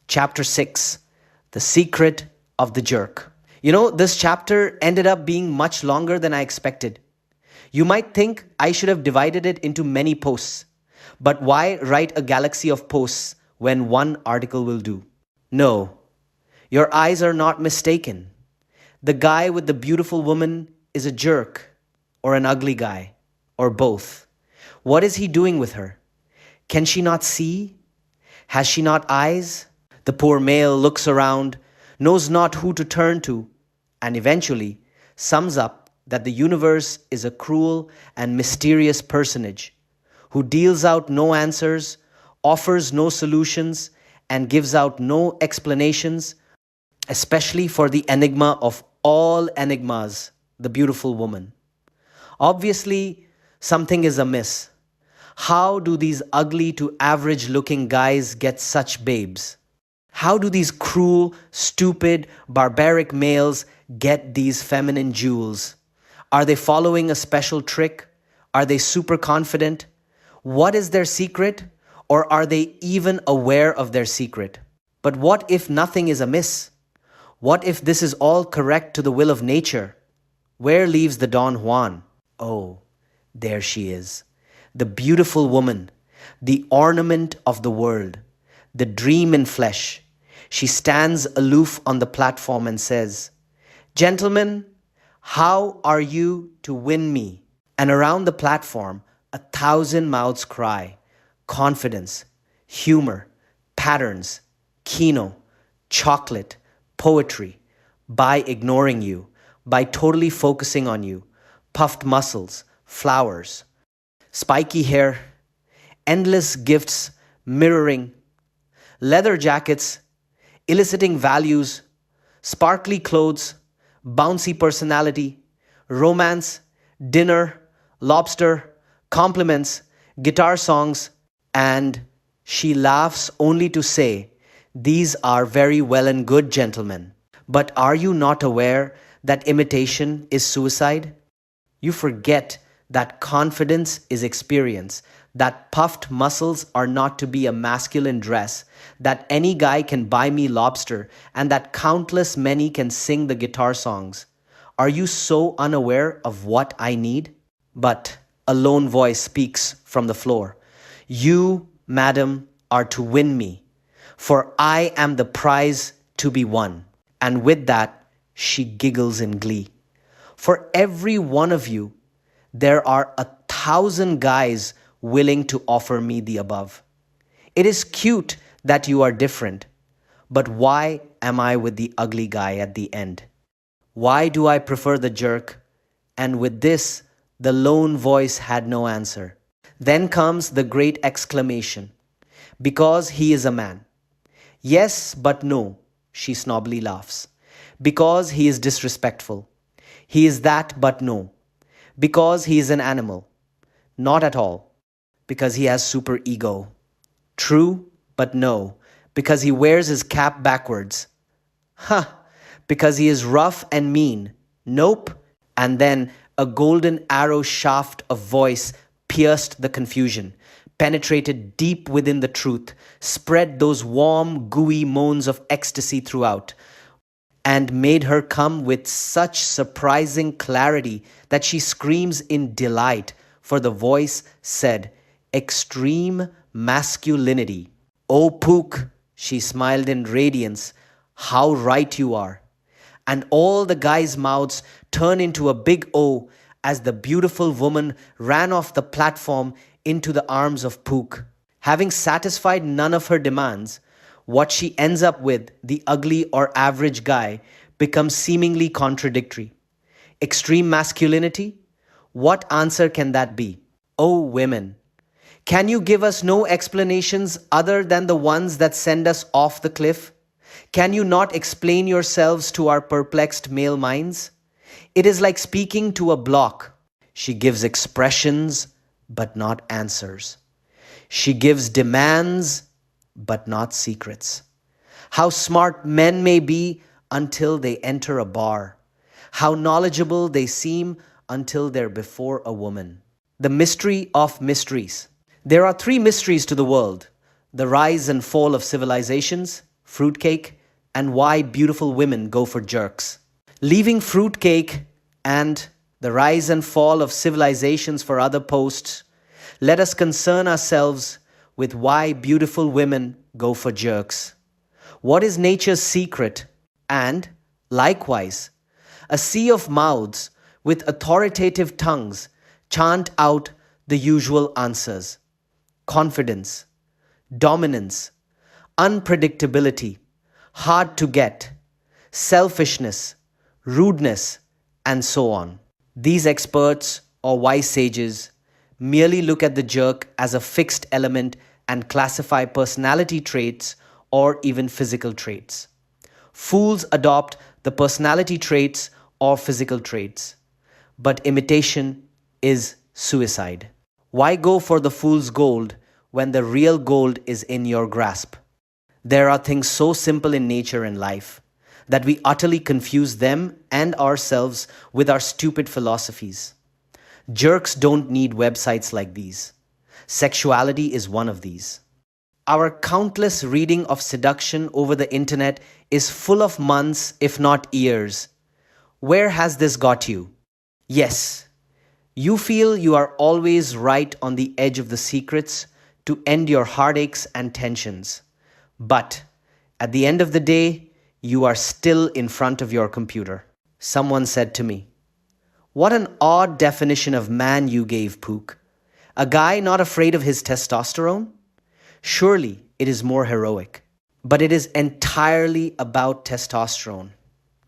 Chapter 6, The Secret of the Jerk. This chapter ended up being much longer than I expected. You might think I should have divided it into many posts, but why write a galaxy of posts when one article will do? No, your eyes are not mistaken. The guy with the beautiful woman is a jerk, or an ugly guy, or both. What is he doing with her? Can she not see? Has she not eyes? The poor male looks around, knows not who to turn to, and eventually sums up that the universe is a cruel and mysterious personage who deals out no answers, offers no solutions, and gives out no explanations, especially for the enigma of all enigmas, the beautiful woman. Obviously, something is amiss. How do these ugly to average looking guys get such babes? How do these cruel, stupid, barbaric males get these feminine jewels? Are they following a special trick? Are they super confident? What is their secret? Or are they even aware of their secret? But what if nothing is amiss? What if this is all correct to the will of nature? Where leaves the Don Juan? Oh, there she is. The beautiful woman, the ornament of the world, the dream in flesh. She stands aloof on the platform and says, "Gentlemen, how are you to win me?" And around the platform, 1,000 mouths cry, confidence, humor, patterns, kino, chocolate, poetry, by ignoring you, by totally focusing on you, puffed muscles, flowers, spiky hair, endless gifts, mirroring, leather jackets, eliciting values, sparkly clothes, bouncy personality, romance, dinner, lobster, compliments, guitar songs, and she laughs only to say, "These are very well and good, gentlemen. But are you not aware that imitation is suicide? You forget that confidence is experience, that puffed muscles are not to be a masculine dress, that any guy can buy me lobster, and that countless many can sing the guitar songs. Are you so unaware of what I need?" But a lone voice speaks from the floor. "You, madam, are to win me, for I am the prize to be won." And with that, she giggles in glee. For every one of you, there are 1,000 guys willing to offer me the above. It is cute that you are different, but why am I with the ugly guy at the end? Why do I prefer the jerk? And with this, the lone voice had no answer. Then comes the great exclamation. "Because he is a man." "Yes, but no," she snobbily laughs. "Because he is disrespectful." "He is that, but no." "Because he is an animal." "Not at all." "Because he has super ego." "True, but no." "Because he wears his cap backwards." "Huh." "Because he is rough and mean." "Nope." And then a golden arrow shaft of voice pierced the confusion, penetrated deep within the truth, spread those warm, gooey moans of ecstasy throughout, and made her come with such surprising clarity that she screams in delight, for the voice said, "Extreme masculinity." "Oh, Pook," she smiled in radiance, "how right you are." And all the guys' mouths turned into a big O as the beautiful woman ran off the platform into the arms of Pook. Having satisfied none of her demands, what she ends up with, the ugly or average guy, becomes seemingly contradictory. Extreme masculinity? What answer can that be? Oh, women, can you give us no explanations other than the ones that send us off the cliff? Can you not explain yourselves to our perplexed male minds? It is like speaking to a block. She gives expressions, but not answers. She gives demands, but not secrets. How smart men may be until they enter a bar. How knowledgeable they seem until they're before a woman. The mystery of mysteries. There are three mysteries to the world: the rise and fall of civilizations, fruitcake, and why beautiful women go for jerks. Leaving fruitcake and the rise and fall of civilizations for other posts, let us concern ourselves with why beautiful women go for jerks. What is nature's secret? And, likewise, a sea of mouths with authoritative tongues chant out the usual answers: confidence, dominance, unpredictability, hard to get, selfishness, rudeness, and so on. These experts or wise sages merely look at the jerk as a fixed element and classify personality traits or even physical traits. Fools adopt the personality traits or physical traits, but imitation is suicide. Why go for the fool's gold when the real gold is in your grasp? There are things so simple in nature and life that we utterly confuse them and ourselves with our stupid philosophies. Jerks don't need websites like these. Sexuality is one of these. Our countless reading of seduction over the internet is full of months, if not years. Where has this got you? Yes, you feel you are always right on the edge of the secrets to end your heartaches and tensions. But at the end of the day, you are still in front of your computer. Someone said to me, "What an odd definition of man you gave, Pook. A guy not afraid of his testosterone? Surely it is more heroic." But it is entirely about testosterone.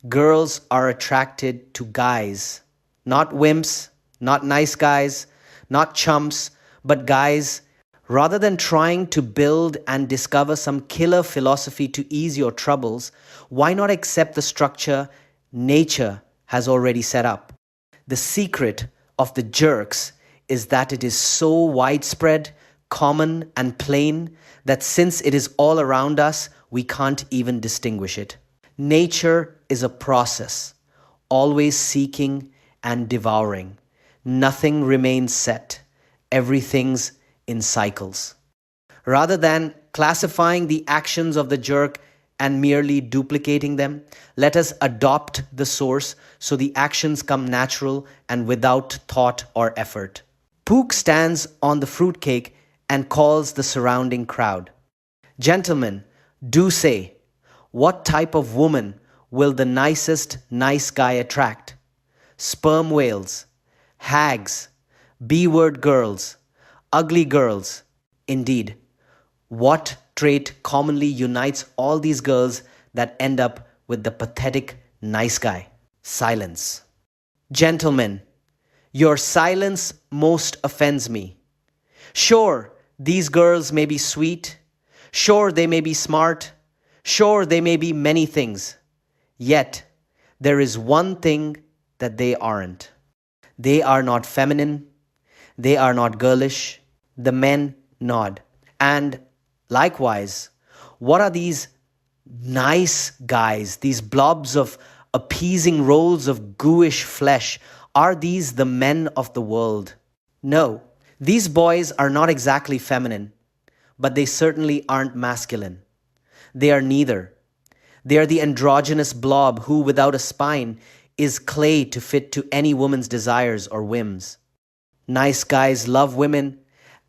Girls are attracted to guys, not wimps, not nice guys, not chumps, but guys. Rather than trying to build and discover some killer philosophy to ease your troubles, why not accept the structure nature has already set up? The secret of the jerks is that it is so widespread, common, and plain that since it is all around us, we can't even distinguish it. Nature is a process, always seeking and devouring. Nothing remains set. Everything's in cycles. Rather than classifying the actions of the jerk and merely duplicating them, let us adopt the source so the actions come natural and without thought or effort. Pook stands on the fruitcake and calls the surrounding crowd. "Gentlemen, do say, what type of woman will the nicest nice guy attract? Sperm whales, hags, B-word girls, ugly girls. Indeed, what trait commonly unites all these girls that end up with the pathetic nice guy? Silence. Gentlemen, your silence most offends me. Sure, these girls may be sweet. Sure, they may be smart. Sure, they may be many things. Yet, there is one thing that they aren't. They are not feminine. They are not girlish. The men nod. And likewise, what are these nice guys, these blobs of appeasing rolls of gooish flesh? Are these the men of the world? No, these boys are not exactly feminine, but they certainly aren't masculine. They are neither. They are the androgynous blob who, without a spine, is clay to fit to any woman's desires or whims. Nice guys love women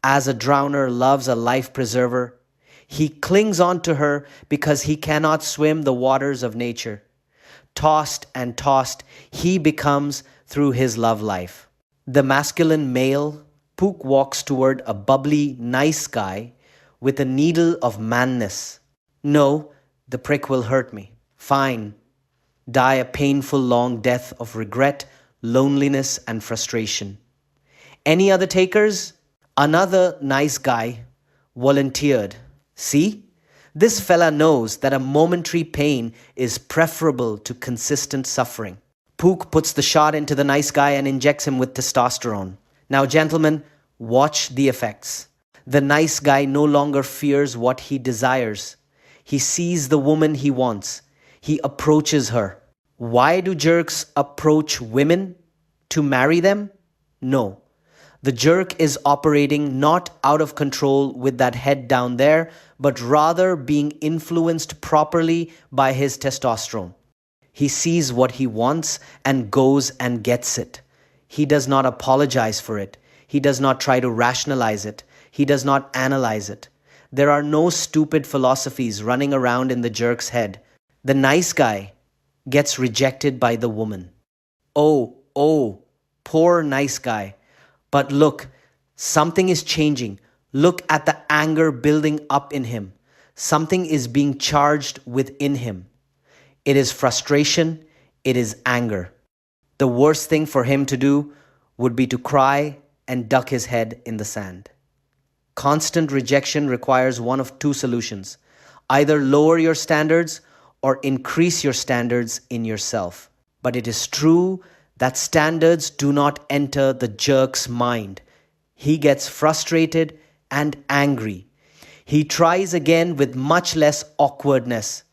as a drowner loves a life preserver. He clings on to her because he cannot swim the waters of nature. Tossed and tossed, he becomes through his love life. The masculine male, Pook walks toward a bubbly, nice guy with a needle of manness. No, the prick will hurt me. Fine. Die a painful long death of regret, loneliness, and frustration. Any other takers? Another nice guy volunteered. See? This fella knows that a momentary pain is preferable to consistent suffering. Pook puts the shot into the nice guy and injects him with testosterone. Now, gentlemen, watch the effects. The nice guy no longer fears what he desires. He sees the woman he wants. He approaches her. Why do jerks approach women? To marry them? No. The jerk is operating not out of control with that head down there, but rather being influenced properly by his testosterone. He sees what he wants and goes and gets it. He does not apologize for it. He does not try to rationalize it. He does not analyze it. There are no stupid philosophies running around in the jerk's head. The nice guy gets rejected by the woman. Oh, poor nice guy. But look, something is changing. Look at the anger building up in him. Something is being charged within him. It is frustration. It is anger. The worst thing for him to do would be to cry and duck his head in the sand. Constant rejection requires one of two solutions: either lower your standards or increase your standards in yourself. But it is true that standards do not enter the jerk's mind. He gets frustrated and angry. He tries again with much less awkwardness.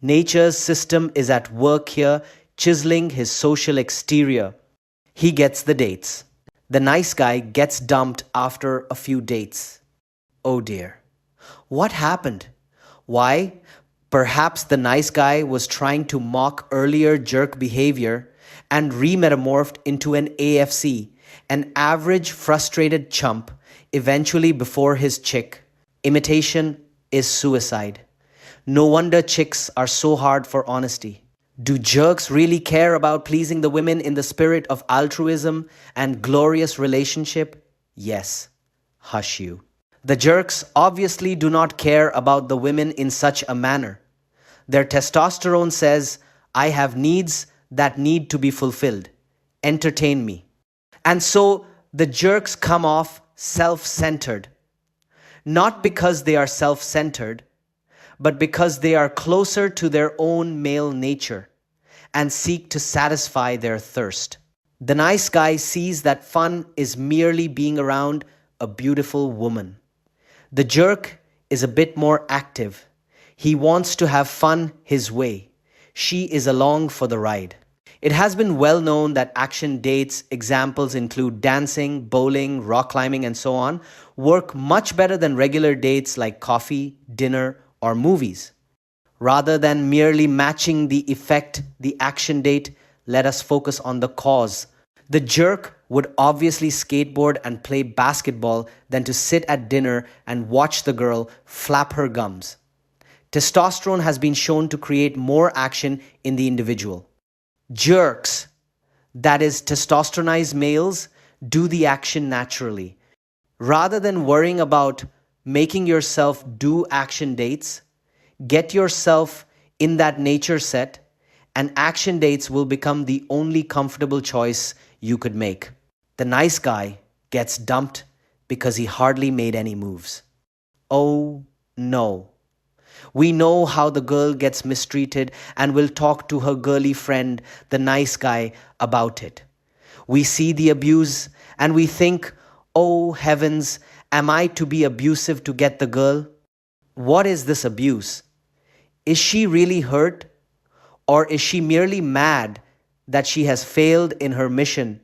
Nature's system is at work here, chiseling his social exterior. He gets the dates. The nice guy gets dumped after a few dates. Oh dear. What happened? Why? Perhaps the nice guy was trying to mock earlier jerk behavior and remetamorphed into an AFC, an average frustrated chump, eventually before his chick. Imitation is suicide. No wonder chicks are so hard for honesty. Do jerks really care about pleasing the women in the spirit of altruism and glorious relationship? Yes. Hush you. The jerks obviously do not care about the women in such a manner. Their testosterone says, I have needs that need to be fulfilled. Entertain me. And so the jerks come off self-centered. Not because they are self-centered, but because they are closer to their own male nature and seek to satisfy their thirst. The nice guy sees that fun is merely being around a beautiful woman. The jerk is a bit more active. He wants to have fun his way. She is along for the ride. It has been well known that action dates, examples include dancing, bowling, rock climbing, and so on, work much better than regular dates like coffee, dinner, or movies. Rather than merely matching the effect, the action date, let us focus on the cause. The jerk would obviously skateboard and play basketball than to sit at dinner and watch the girl flap her gums. Testosterone has been shown to create more action in the individual. Jerks, that is testosteronized males, do the action naturally. Rather than worrying about making yourself do action dates, get yourself in that nature set, and action dates will become the only comfortable choice you could make. The nice guy gets dumped because he hardly made any moves. Oh no. We know how the girl gets mistreated and will talk to her girly friend, the nice guy, about it. We see the abuse and we think, oh heavens, am I to be abusive to get the girl? What is this abuse? Is she really hurt? Or is she merely mad that she has failed in her mission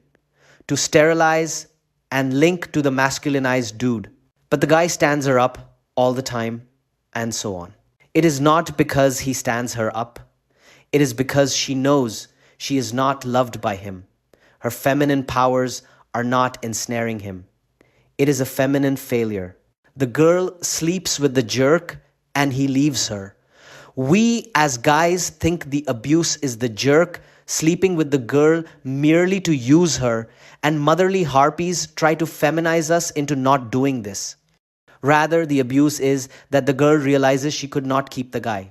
to sterilize and link to the masculinized dude? But the guy stands her up all the time, and so on. It is not because he stands her up. It is because she knows she is not loved by him. Her feminine powers are not ensnaring him. It is a feminine failure. The girl sleeps with the jerk and he leaves her. We as guys think the abuse is the jerk sleeping with the girl merely to use her, and motherly harpies try to feminize us into not doing this. Rather, the abuse is that the girl realizes she could not keep the guy.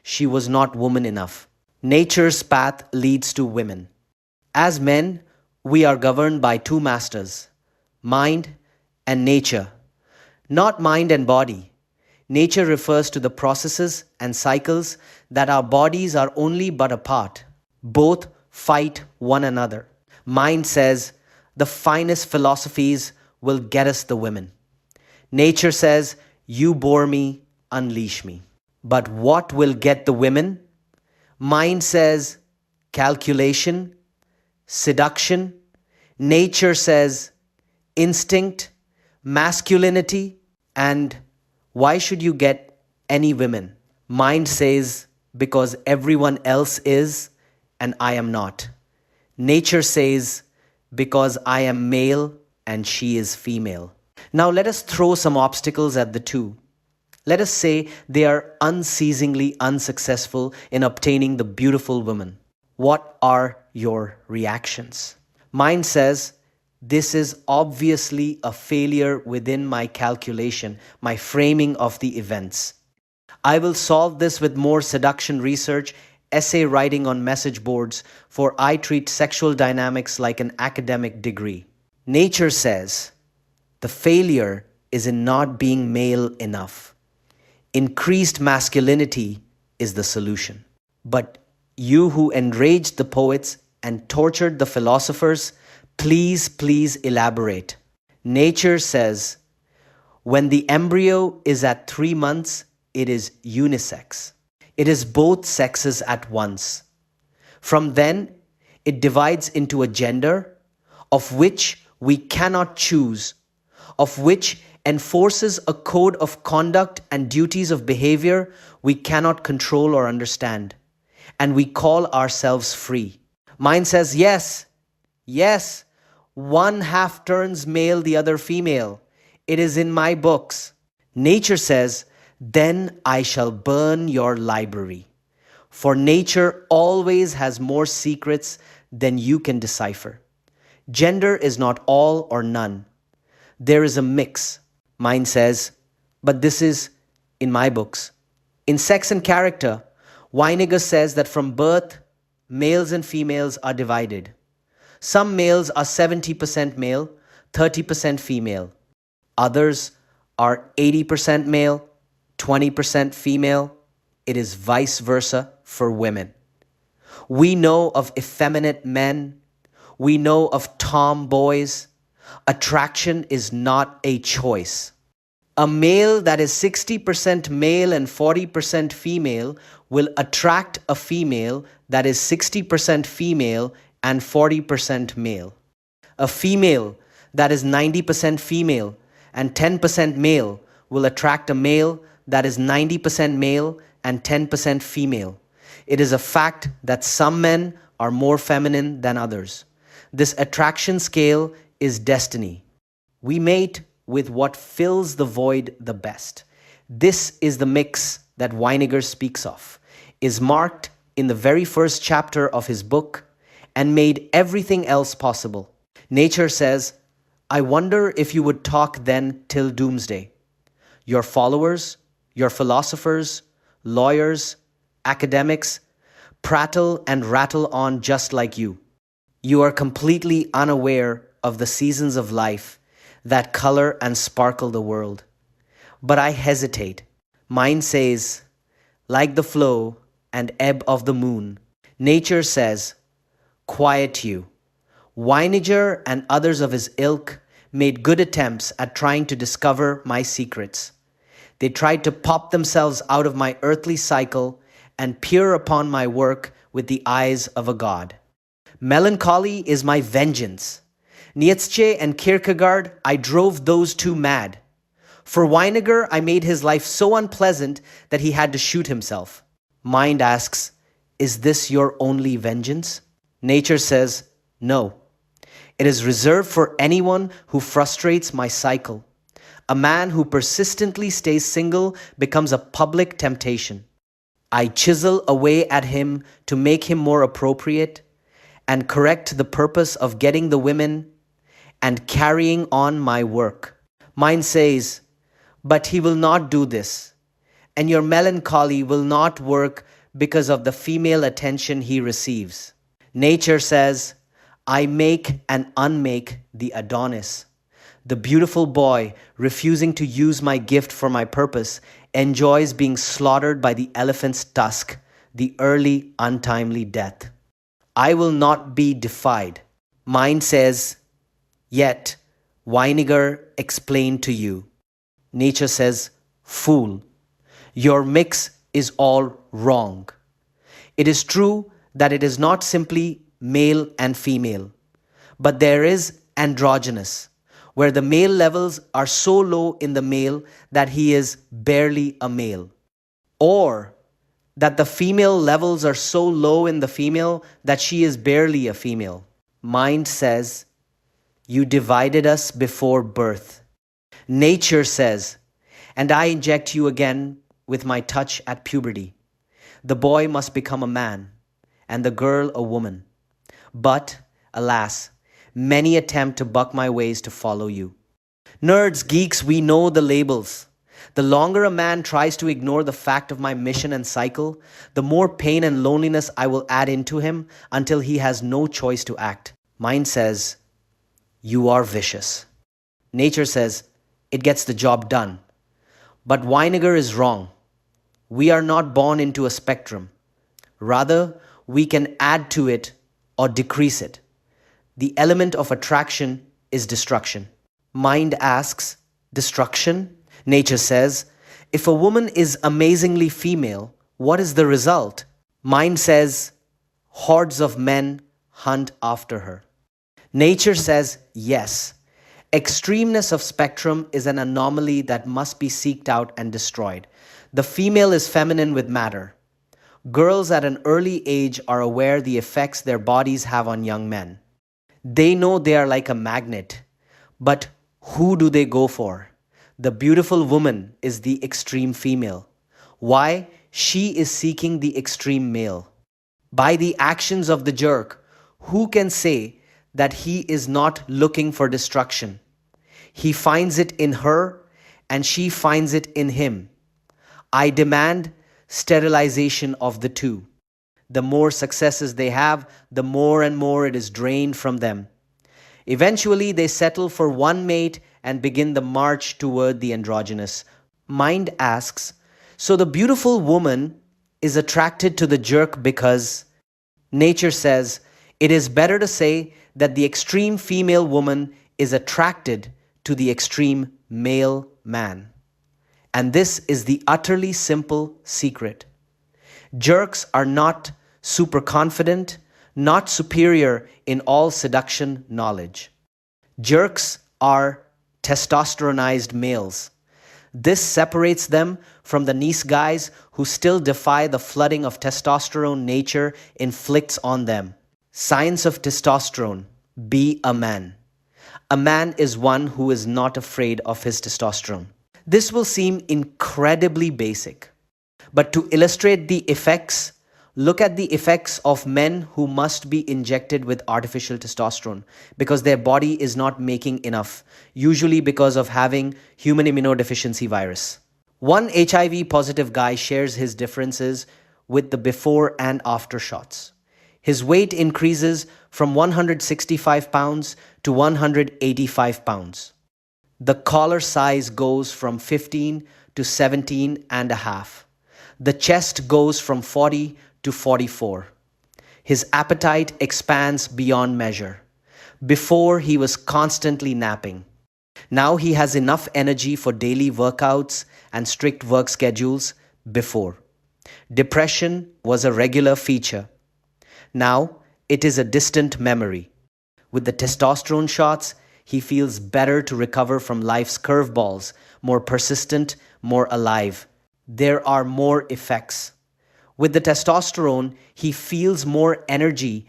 She was not woman enough. Nature's path leads to women. As men, we are governed by two masters, mind and nature. Not mind and body. Nature refers to the processes and cycles that our bodies are only but a part. Both fight one another. Mind says, the finest philosophies will get us the women. Nature says, you bore me, unleash me. But what will get the women? Mind says, calculation, seduction. Nature says, instinct, masculinity, and why should you get any women? Mind says, because everyone else is and I am not. Nature says, because I am male and she is female. Now let us throw some obstacles at the two. Let us say they are unceasingly unsuccessful in obtaining the beautiful woman. What are your reactions? Mine says, this is obviously a failure within my calculation, my framing of the events. I will solve this with more seduction research, essay writing on message boards, for I treat sexual dynamics like an academic degree. Nature says, the failure is in not being male enough. Increased masculinity is the solution. But you who enraged the poets and tortured the philosophers, please elaborate. Nature says, when the embryo is at 3 months, it is unisex. It is both sexes at once. From then, it divides into a gender of which we cannot choose, of which enforces a code of conduct and duties of behavior we cannot control or understand, and we call ourselves free. Mine says, yes, one half turns male, the other female. It is in my books. Nature says, then I shall burn your library. For nature always has more secrets than you can decipher. Gender is not all or none. There is a mix. Mine says, but this is in my books. In Sex and Character, Weiniger says that from birth, males and females are divided. Some males are 70% male, 30% female. Others are 80% male, 20% female. It is vice versa for women. We know of effeminate men. We know of tomboys. Attraction is not a choice. A male that is 60% male and 40% female will attract a female that is 60% female and 40% male. A female that is 90% female and 10% male will attract a male that is 90% male and 10% female. It is a fact that some men are more feminine than others. This attraction scale is destiny. We mate with what fills the void the best. This is the mix that Weiniger speaks of, is marked in the very first chapter of his book, and made everything else possible. Nature says, I wonder if you would talk then till doomsday. Your followers, your philosophers, lawyers, academics, prattle and rattle on just like you. You are completely unaware of the seasons of life that color and sparkle the world. But I hesitate. Mine says, like the flow and ebb of the moon, nature says, quiet you. Weiniger and others of his ilk made good attempts at trying to discover my secrets. They tried to pop themselves out of my earthly cycle and peer upon my work with the eyes of a god. Melancholy is my vengeance. Nietzsche and Kierkegaard, I drove those two mad. For Weiniger, I made his life so unpleasant that he had to shoot himself. Mind asks, is this your only vengeance? Nature says, no. It is reserved for anyone who frustrates my cycle. A man who persistently stays single becomes a public temptation. I chisel away at him to make him more appropriate and correct the purpose of getting the women and carrying on my work. Mine says, but he will not do this, and your melancholy will not work because of the female attention he receives. Nature says, I make and unmake the Adonis. The beautiful boy, refusing to use my gift for my purpose, enjoys being slaughtered by the elephant's tusk, the early, untimely death. I will not be defied. Mine says, yet, Weiniger explained to you. Nature says, fool, your mix is all wrong. It is true that it is not simply male and female, but there is androgynous. where the male levels are so low in the male that he is barely a male, or that the female levels are so low in the female that she is barely a female. Mind says, you divided us before birth. Nature says, and I inject you again with my touch at puberty. The boy must become a man, and the girl a woman. But, alas, many attempt to buck my ways to follow you. Nerds, geeks, we know the labels. The longer a man tries to ignore the fact of my mission and cycle, the more pain and loneliness I will add into him until he has no choice to act. Mind says, you are vicious. Nature says, it gets the job done. But Weiniger is wrong. We are not born into a spectrum. Rather, we can add to it or decrease it. The element of attraction is destruction. Mind asks, destruction? Nature says, if a woman is amazingly female, what is the result? Mind says, hordes of men hunt after her. Nature says, yes. Extremeness of spectrum is an anomaly that must be seeked out and destroyed. The female is feminine with matter. Girls at an early age are aware the effects their bodies have on young men. They know they are like a magnet. But who do they go for? The beautiful woman is the extreme female. Why? She is seeking the extreme male. By the actions of the jerk, who can say that he is not looking for destruction? He finds it in her, and she finds it in him. I demand sterilization of the two. The more successes they have, the more and more it is drained from them. Eventually, they settle for one mate and begin the march toward the androgynous. Mind asks, so the beautiful woman is attracted to the jerk because nature says it is better to say that the extreme female woman is attracted to the extreme male man. And this is the utterly simple secret. Jerks are not super confident, not superior in all seduction knowledge. Jerks are testosteronized males. This separates them from the nice guys who still defy the flooding of testosterone nature inflicts on them. Science of testosterone. Be a man. A man is one who is not afraid of his testosterone. This will seem incredibly basic, but to illustrate the effects, look at the effects of men who must be injected with artificial testosterone because their body is not making enough, usually because of having human immunodeficiency virus. One HIV positive guy shares his differences with the before and after shots. His weight increases from 165 pounds to 185 pounds. The collar size goes from 15 to 17 and a half. The chest goes from 40 to 44. His appetite expands beyond measure. Before, he was constantly napping. Now he has enough energy for daily workouts and strict work schedules. Before, depression was a regular feature. Now, it is a distant memory. With the testosterone shots, he feels better to recover from life's curveballs, more persistent, more alive. There are more effects. With the testosterone, he feels more energy.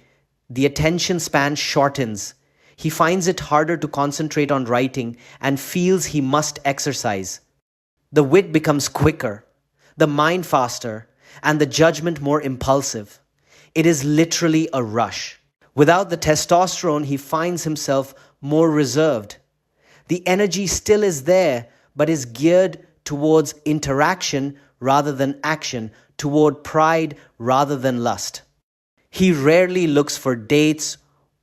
The attention span shortens. He finds it harder to concentrate on writing and feels he must exercise. The wit becomes quicker, the mind faster, and the judgment more impulsive. It is literally a rush. Without the testosterone, he finds himself more reserved. The energy still is there, but is geared towards interaction rather than action, toward pride rather than lust. He rarely looks for dates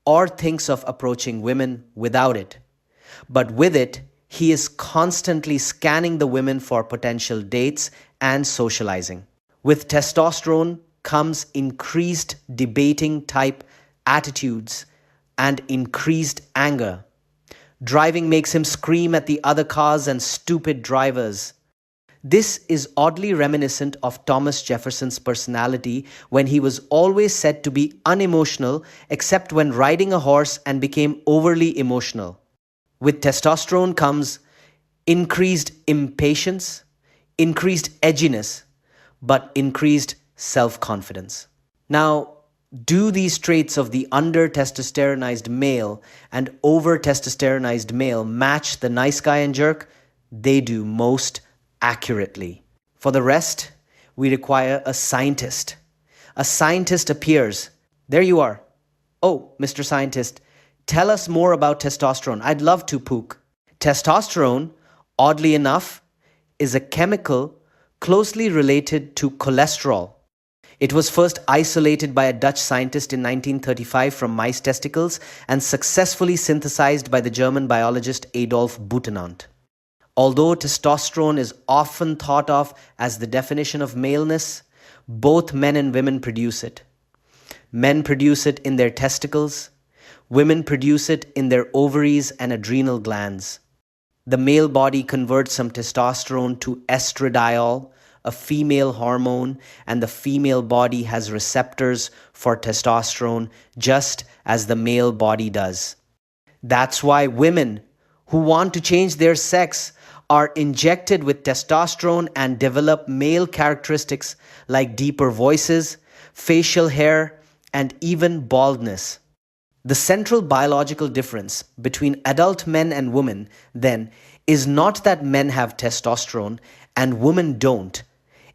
or thinks of approaching women without it. But with it, he is constantly scanning the women for potential dates and socializing. With testosterone comes increased debating type attitudes and increased anger. Driving makes him scream at the other cars and stupid drivers. This is oddly reminiscent of Thomas Jefferson's personality when he was always said to be unemotional except when riding a horse and became overly emotional. With testosterone comes increased impatience, increased edginess, but increased self confidence. Now, do these traits of the under testosteronized male and over testosteronized male match the nice guy and jerk? They do most accurately. For the rest, we require a scientist. A scientist appears. There you are. Oh, Mr. Scientist, tell us more about testosterone. I'd love to, Pook. Testosterone, oddly enough, is a chemical closely related to cholesterol. It was first isolated by a Dutch scientist in 1935 from mice testicles and successfully synthesized by the German biologist Adolf Butenandt. Although testosterone is often thought of as the definition of maleness, both men and women produce it. Men produce it in their testicles. Women produce it in their ovaries and adrenal glands. The male body converts some testosterone to estradiol, a female hormone, and the female body has receptors for testosterone just as the male body does. That's why women who want to change their sex are injected with testosterone and develop male characteristics like deeper voices, facial hair, and even baldness. The central biological difference between adult men and women, then, is not that men have testosterone and women don't.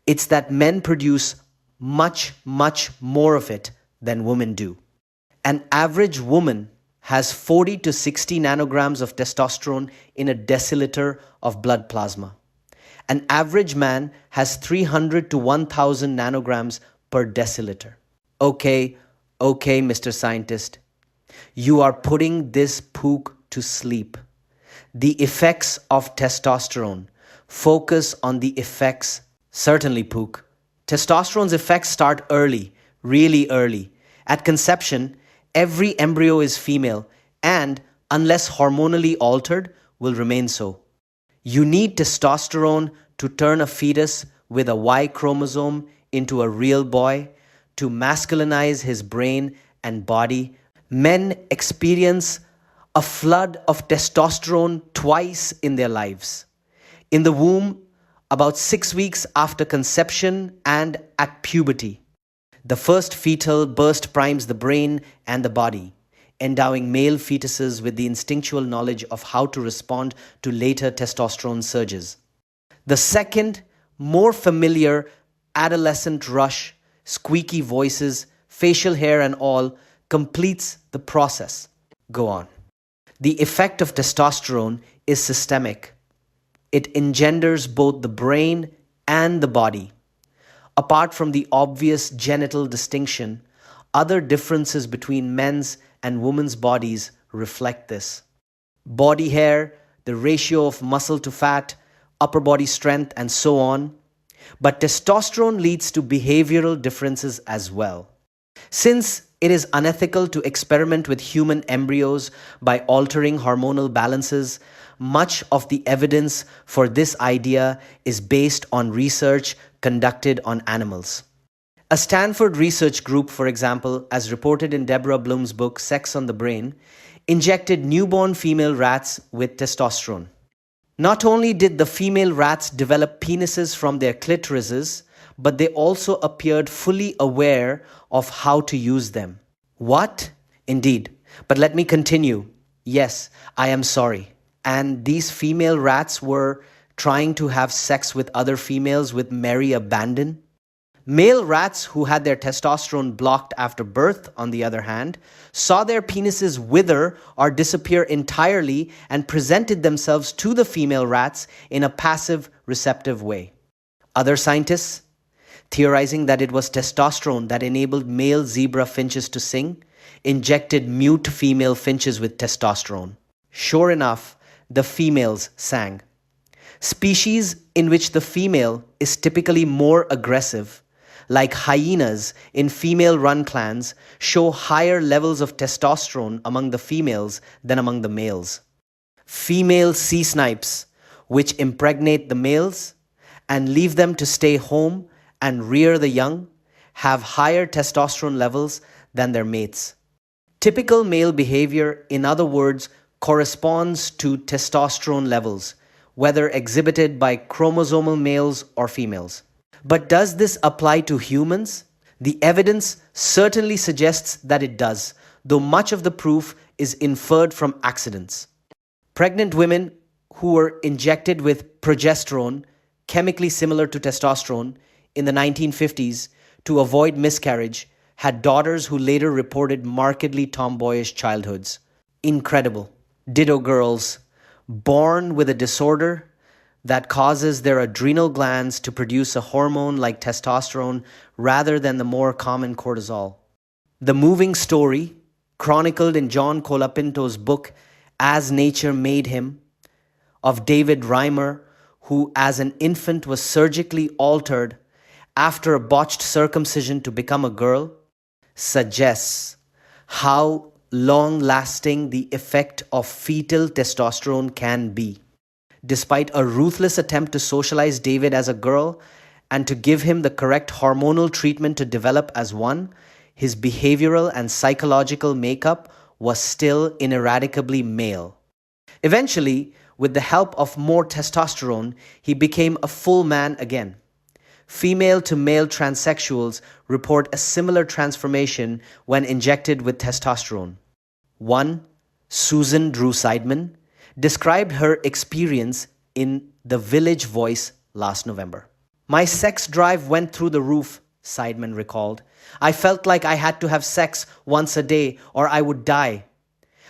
It's that men produce much, much more of it than women do. An average woman has 40 to 60 nanograms of testosterone in a deciliter of blood plasma. An average man has 300 to 1000 nanograms per deciliter. Okay, Mr. Scientist. You are putting this Pook to sleep. The effects of testosterone. Focus on the effects. Certainly, Pook. Testosterone's effects start early, really early. At conception, every embryo is female and, unless hormonally altered, will remain so. You need testosterone to turn a fetus with a Y chromosome into a real boy, to masculinize his brain and body. Men experience a flood of testosterone twice in their lives. In the womb, about 6 weeks after conception, and at puberty. The first fetal burst primes the brain and the body, endowing male fetuses with the instinctual knowledge of how to respond to later testosterone surges. The second, more familiar adolescent rush, squeaky voices, facial hair and all, completes the process. Go on. The effect of testosterone is systemic. It engenders both the brain and the body. Apart from the obvious genital distinction, other differences between men's and women's bodies reflect this. Body hair, the ratio of muscle to fat, upper body strength, and so on. But testosterone leads to behavioral differences as well. Since it is unethical to experiment with human embryos by altering hormonal balances, much of the evidence for this idea is based on research conducted on animals. A Stanford research group, for example, as reported in Deborah Bloom's book Sex on the Brain, injected newborn female rats with testosterone. Not only did the female rats develop penises from their clitorises, but they also appeared fully aware of how to use them. What? Indeed. But let me continue. Yes, I am sorry. And these female rats were trying to have sex with other females with merry abandon. Male rats who had their testosterone blocked after birth, on the other hand, saw their penises wither or disappear entirely and presented themselves to the female rats in a passive, receptive way. Other scientists, theorizing that it was testosterone that enabled male zebra finches to sing, injected mute female finches with testosterone. Sure enough, the females sang. Species in which the female is typically more aggressive, like hyenas in female-run clans, show higher levels of testosterone among the females than among the males. Female sea snipes, which impregnate the males and leave them to stay home and rear the young, have higher testosterone levels than their mates. Typical male behavior, in other words, corresponds to testosterone levels, whether exhibited by chromosomal males or females. But does this apply to humans? The evidence certainly suggests that it does, though much of the proof is inferred from accidents. Pregnant women who were injected with progesterone, chemically similar to testosterone, in the 1950s to avoid miscarriage had daughters who later reported markedly tomboyish childhoods. Incredible. Ditto girls, born with a disorder that causes their adrenal glands to produce a hormone like testosterone rather than the more common cortisol. The moving story, chronicled in John Colapinto's book As Nature Made Him, of David Reimer, who as an infant was surgically altered after a botched circumcision to become a girl, suggests how long-lasting the effect of fetal testosterone can be. Despite a ruthless attempt to socialize David as a girl and to give him the correct hormonal treatment to develop as one, his behavioral and psychological makeup was still ineradicably male. Eventually, with the help of more testosterone, he became a full man again. Female to male transsexuals report a similar transformation when injected with testosterone. One, Susan Drew Seidman, described her experience in The Village Voice last November. "My sex drive went through the roof," Seidman recalled. "I felt like I had to have sex once a day or I would die.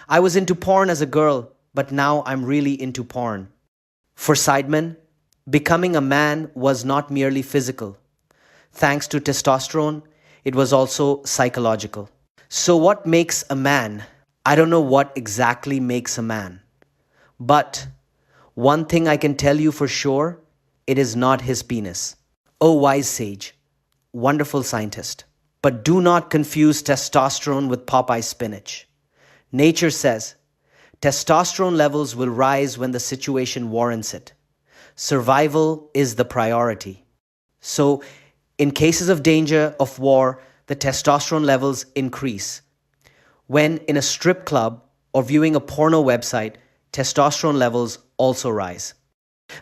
I was into porn as a girl, but now I'm really into porn." For Seidman, becoming a man was not merely physical. Thanks to testosterone, it was also psychological. So what makes a man? I don't know what exactly makes a man. But one thing I can tell you for sure, it is not his penis. Oh, wise sage, wonderful scientist. But do not confuse testosterone with Popeye spinach. Nature says, testosterone levels will rise when the situation warrants it. Survival is the priority. So, in cases of danger of war, the testosterone levels increase. When in a strip club or viewing a porno website, testosterone levels also rise.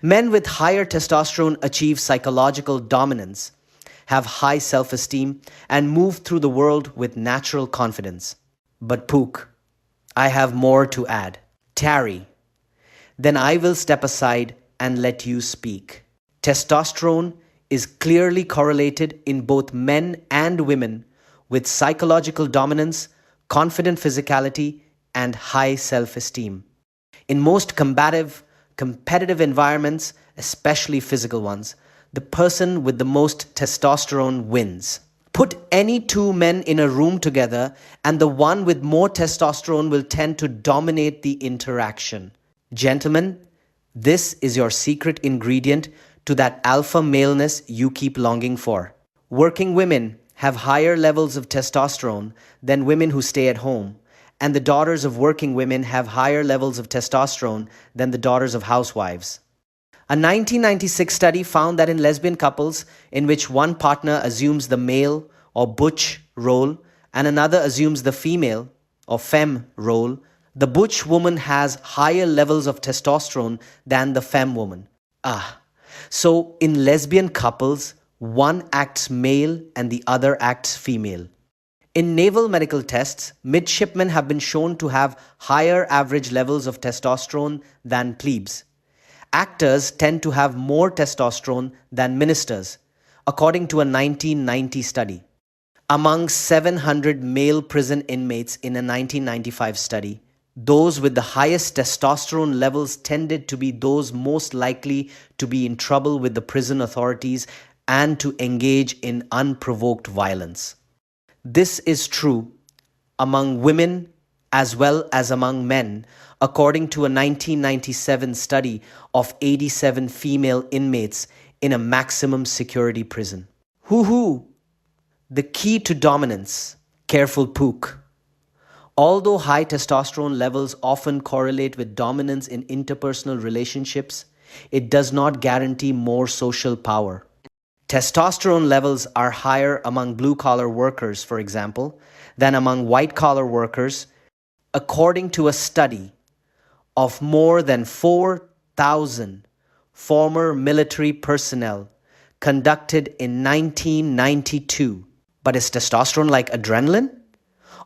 Men with higher testosterone achieve psychological dominance, have high self-esteem, and move through the world with natural confidence. But Pook, I have more to add. Tarry. Then I will step aside and let you speak. Testosterone is clearly correlated in both men and women with psychological dominance, confident physicality, and high self-esteem. In most competitive environments, especially physical ones, the person with the most testosterone wins. Put any two men in a room together, and the one with more testosterone will tend to dominate the interaction. Gentlemen, this is your secret ingredient to that alpha maleness you keep longing for. Working women have higher levels of testosterone than women who stay at home, and the daughters of working women have higher levels of testosterone than the daughters of housewives. A 1996 study found that in lesbian couples in which one partner assumes the male or butch role and another assumes the female or femme role, the butch woman has higher levels of testosterone than the femme woman. So in lesbian couples, one acts male and the other acts female. In naval medical tests, midshipmen have been shown to have higher average levels of testosterone than plebes. Actors tend to have more testosterone than ministers, according to a 1990 study. Among 700 male prison inmates in a 1995 study, those with the highest testosterone levels tended to be those most likely to be in trouble with the prison authorities and to engage in unprovoked violence. This is true among women as well as among men, according to a 1997 study of 87 female inmates in a maximum security prison. Hoo-hoo! The key to dominance. Careful Pook. Although high testosterone levels often correlate with dominance in interpersonal relationships, it does not guarantee more social power. Testosterone levels are higher among blue-collar workers, for example, than among white-collar workers, according to a study of more than 4,000 former military personnel conducted in 1992. But is testosterone like adrenaline?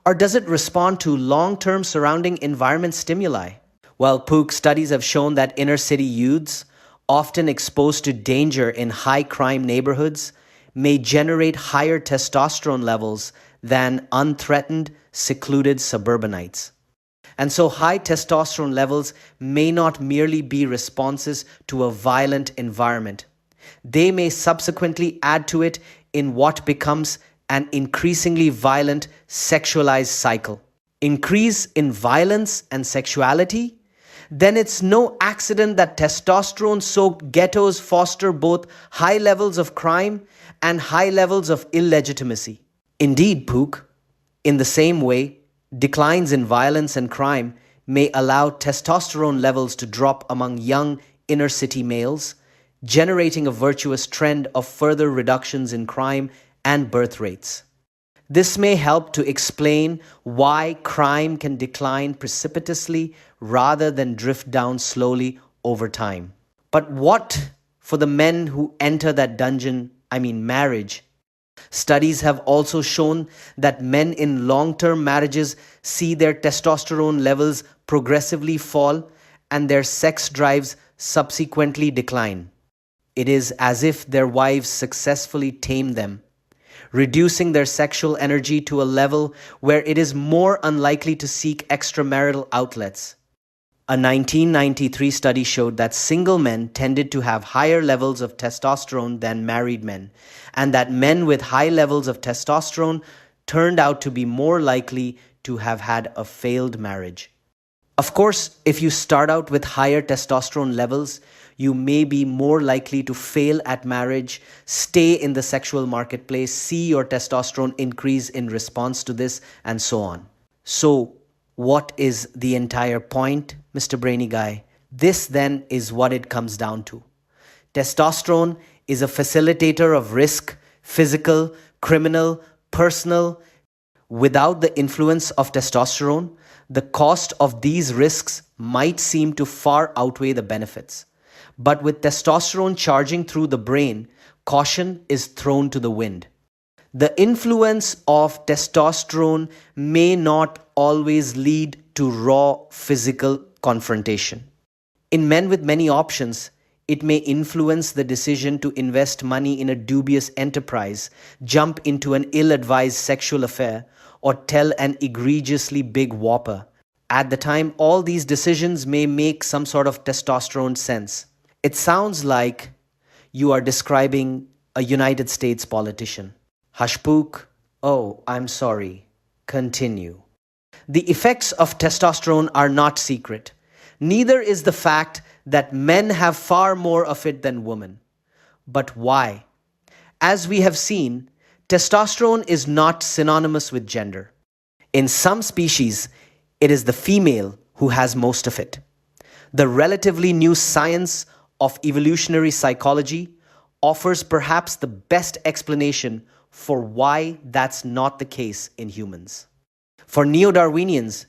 Or does it respond to long term surrounding environment stimuli? Well, Pook, studies have shown that inner city youths, often exposed to danger in high crime neighborhoods, may generate higher testosterone levels than unthreatened, secluded suburbanites. And so, high testosterone levels may not merely be responses to a violent environment. They may subsequently add to it in what becomes an increasingly violent sexualized cycle. Increase in violence and sexuality? Then it's no accident that testosterone soaked ghettos foster both high levels of crime and high levels of illegitimacy. Indeed, Pook, in the same way, declines in violence and crime may allow testosterone levels to drop among young inner city males, generating a virtuous trend of further reductions in crime and birth rates. This may help to explain why crime can decline precipitously rather than drift down slowly over time. But what for the men who enter that dungeon, marriage? Studies have also shown that men in long term marriages see their testosterone levels progressively fall and their sex drives subsequently decline. It is as if their wives successfully tame them, reducing their sexual energy to a level where it is more unlikely to seek extramarital outlets. A 1993 study showed that single men tended to have higher levels of testosterone than married men, and that men with high levels of testosterone turned out to be more likely to have had a failed marriage. Of course, if you start out with higher testosterone levels, you may be more likely to fail at marriage, stay in the sexual marketplace, see your testosterone increase in response to this, and so on. So, what is the entire point, Mr. Brainy Guy? This then is what it comes down to. Testosterone is a facilitator of risk, physical, criminal, personal. Without the influence of testosterone, the cost of these risks might seem to far outweigh the benefits. But with testosterone charging through the brain, caution is thrown to the wind. The influence of testosterone may not always lead to raw physical confrontation. In men with many options, it may influence the decision to invest money in a dubious enterprise, jump into an ill-advised sexual affair, or tell an egregiously big whopper. At the time, all these decisions may make some sort of testosterone sense. It sounds like you are describing a United States politician. Hush, Pook. Oh, I'm sorry. Continue. The effects of testosterone are not secret. Neither is the fact that men have far more of it than women. But why? As we have seen, testosterone is not synonymous with gender. In some species, it is the female who has most of it. The relatively new science of evolutionary psychology offers perhaps the best explanation for why that's not the case in humans. For neo-Darwinians,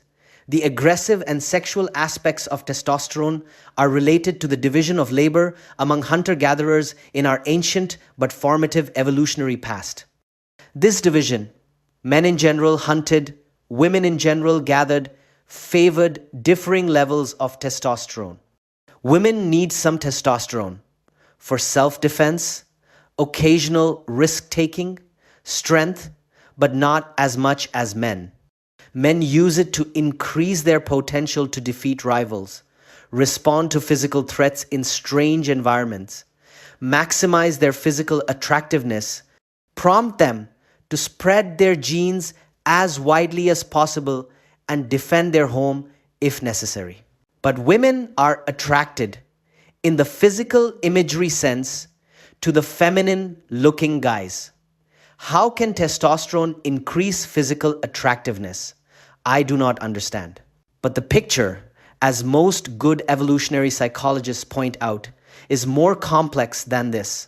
the aggressive and sexual aspects of testosterone are related to the division of labor among hunter-gatherers in our ancient but formative evolutionary past. This division, men in general hunted, women in general gathered, favored differing levels of testosterone. Women need some testosterone for self-defense, occasional risk-taking, strength, but not as much as men. Men use it to increase their potential to defeat rivals, respond to physical threats in strange environments, maximize their physical attractiveness, prompt them to spread their genes as widely as possible, and defend their home if necessary. But women are attracted, in the physical imagery sense, to the feminine-looking guys. How can testosterone increase physical attractiveness? I do not understand. But the picture, as most good evolutionary psychologists point out, is more complex than this.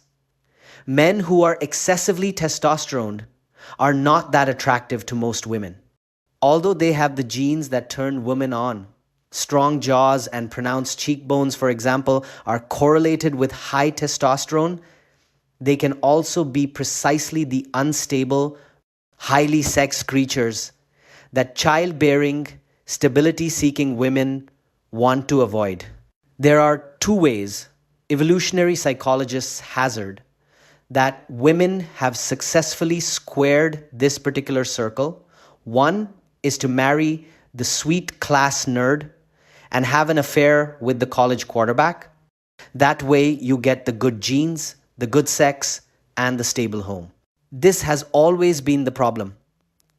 Men who are excessively testosterone are not that attractive to most women, although they have the genes that turn women on. Strong jaws and pronounced cheekbones, for example, are correlated with high testosterone. They can also be precisely the unstable, highly sexed creatures that childbearing, stability seeking women want to avoid. There are two ways evolutionary psychologists hazard that women have successfully squared this particular circle. One is to marry the sweet class nerd and have an affair with the college quarterback. That way, you get the good genes, the good sex, and the stable home. This has always been the problem.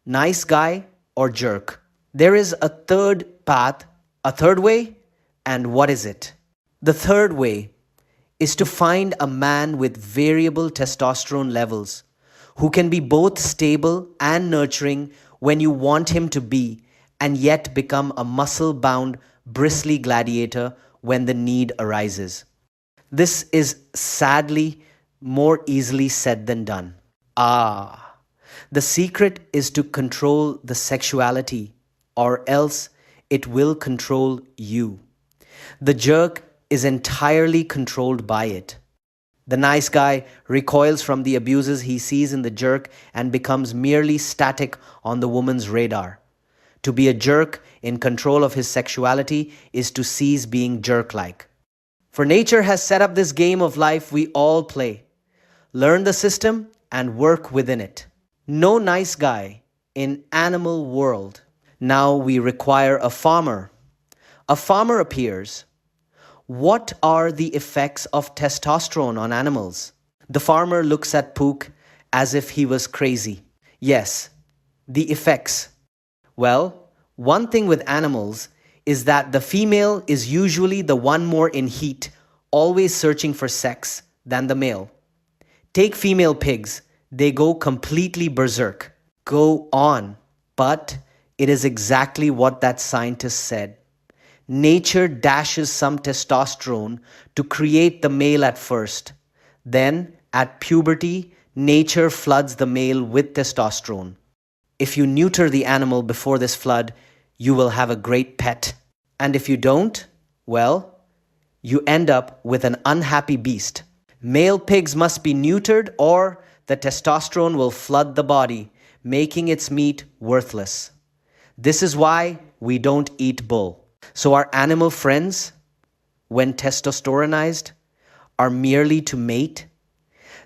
Nice guy or jerk. There is a third path, a third way, and what is it? The third way is to find a man with variable testosterone levels who can be both stable and nurturing when you want him to be, and yet become a muscle bound, bristly gladiator when the need arises. This is sadly more easily said than done. The secret is to control the sexuality, or else it will control you. The jerk is entirely controlled by it. The nice guy recoils from the abuses he sees in the jerk and becomes merely static on the woman's radar. To be a jerk in control of his sexuality is to cease being jerk-like. For nature has set up this game of life we all play. Learn the system and work within it. No nice guy in animal world. Now we require a farmer. A farmer appears. What are the effects of testosterone on animals? The farmer looks at Pook as if he was crazy. Yes, the effects. Well, one thing with animals is that the female is usually the one more in heat, always searching for sex, than the male. Take female pigs, they go completely berserk. Go on. But it is exactly what that scientist said. Nature dashes some testosterone to create the male at first. Then, at puberty, nature floods the male with testosterone. If you neuter the animal before this flood, you will have a great pet. And if you don't, well, you end up with an unhappy beast. Male pigs must be neutered or the testosterone will flood the body, making its meat worthless. This is why we don't eat bull. So our animal friends, when testosteronized, are merely to mate.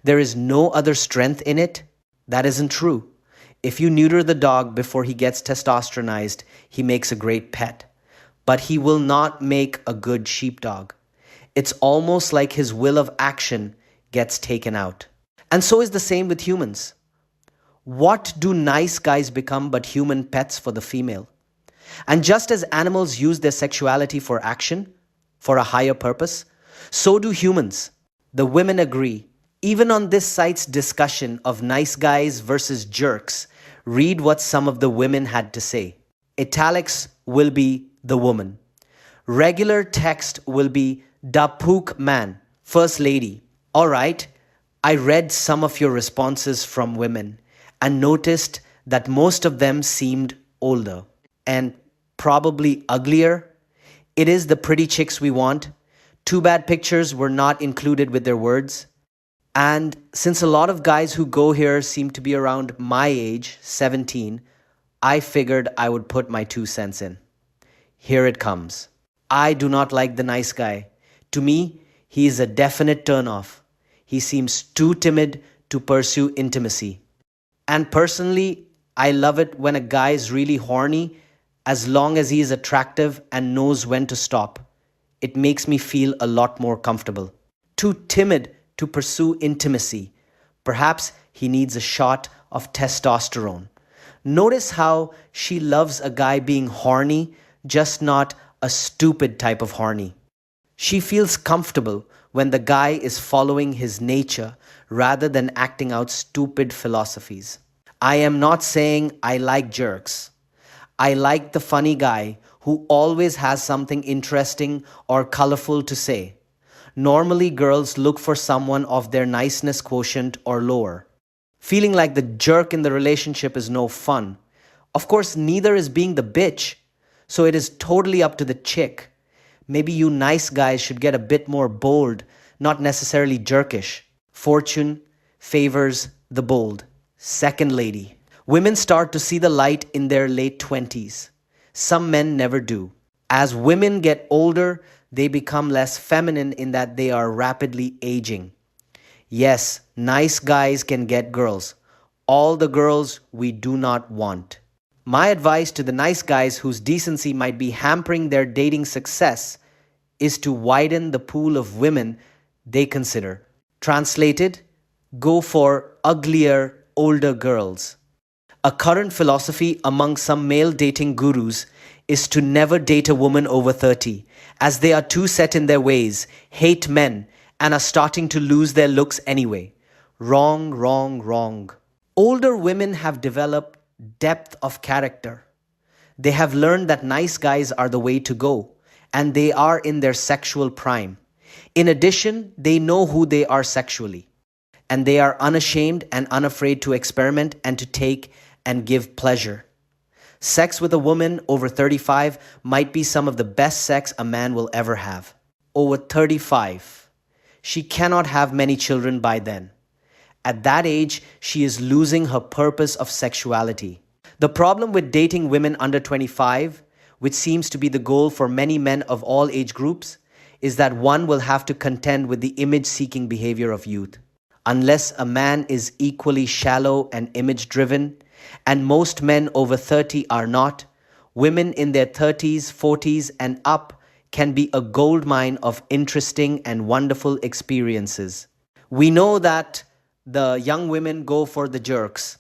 There is no other strength in it. That isn't true. If you neuter the dog before he gets testosteronized, he makes a great pet. But he will not make a good sheepdog. It's almost like his will of action gets taken out. And so is the same with humans. What do nice guys become but human pets for the female? And just as animals use their sexuality for action, for a higher purpose, so do humans. The women agree. Even on this site's discussion of nice guys versus jerks, read what some of the women had to say. Italics will be the woman. Regular text will be da Pook man, first lady. All right, I read some of your responses from women and noticed that most of them seemed older and probably uglier. It is the pretty chicks we want. Too bad pictures were not included with their words. And since a lot of guys who go here seem to be around my age, 17, I figured I would put my 2 cents in. Here it comes. I do not like the nice guy. To me, he is a definite turnoff. He seems too timid to pursue intimacy. And personally, I love it when a guy is really horny as long as he is attractive and knows when to stop. It makes me feel a lot more comfortable. Too timid to pursue intimacy. Perhaps he needs a shot of testosterone. Notice how she loves a guy being horny, just not a stupid type of horny. She feels comfortable when the guy is following his nature rather than acting out stupid philosophies. I am not saying I like jerks. I like the funny guy who always has something interesting or colorful to say. Normally, girls look for someone of their niceness quotient or lower. Feeling like the jerk in the relationship is no fun. Of course, neither is being the bitch. So it is totally up to the chick. Maybe you nice guys should get a bit more bold, not necessarily jerkish. Fortune favors the bold. Second lady. Women start to see the light in their late 20s. Some men never do. As women get older, they become less feminine in that they are rapidly aging. Yes, nice guys can get girls. All the girls we do not want. My advice to the nice guys whose decency might be hampering their dating success is to widen the pool of women they consider. Translated, go for uglier, older girls. A current philosophy among some male dating gurus is to never date a woman over 30, as they are too set in their ways, hate men, and are starting to lose their looks anyway. Wrong, wrong, wrong. Older women have developed depth of character. They have learned that nice guys are the way to go, and they are in their sexual prime. In addition, they know who they are sexually, and they are unashamed and unafraid to experiment and to take and give pleasure. Sex with a woman over 35 might be some of the best sex a man will ever have. Over 35. She cannot have many children by then. At that age, she is losing her purpose of sexuality. The problem with dating women under 25, which seems to be the goal for many men of all age groups, is that one will have to contend with the image-seeking behavior of youth. Unless a man is equally shallow and image-driven, and most men over 30 are not, women in their 30s, 40s, and up can be a goldmine of interesting and wonderful experiences. We know that the young women go for the jerks,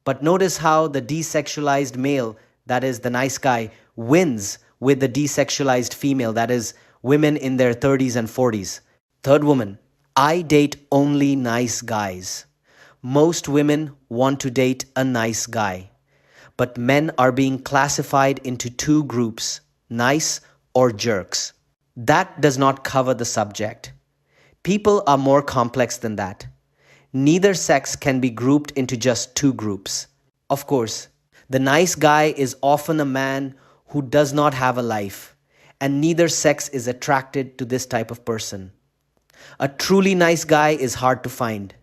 but notice how the desexualized male, that is the nice guy, wins with the desexualized female, that is women in their 30s and 40s. Third woman, I date only nice guys. Most women want to date a nice guy, but men are being classified into two groups, nice or jerks. That does not cover the subject. People are more complex than that. Neither sex can be grouped into just two groups. Of course, the nice guy is often a man who does not have a life, and neither sex is attracted to this type of person. A truly nice guy is hard to find.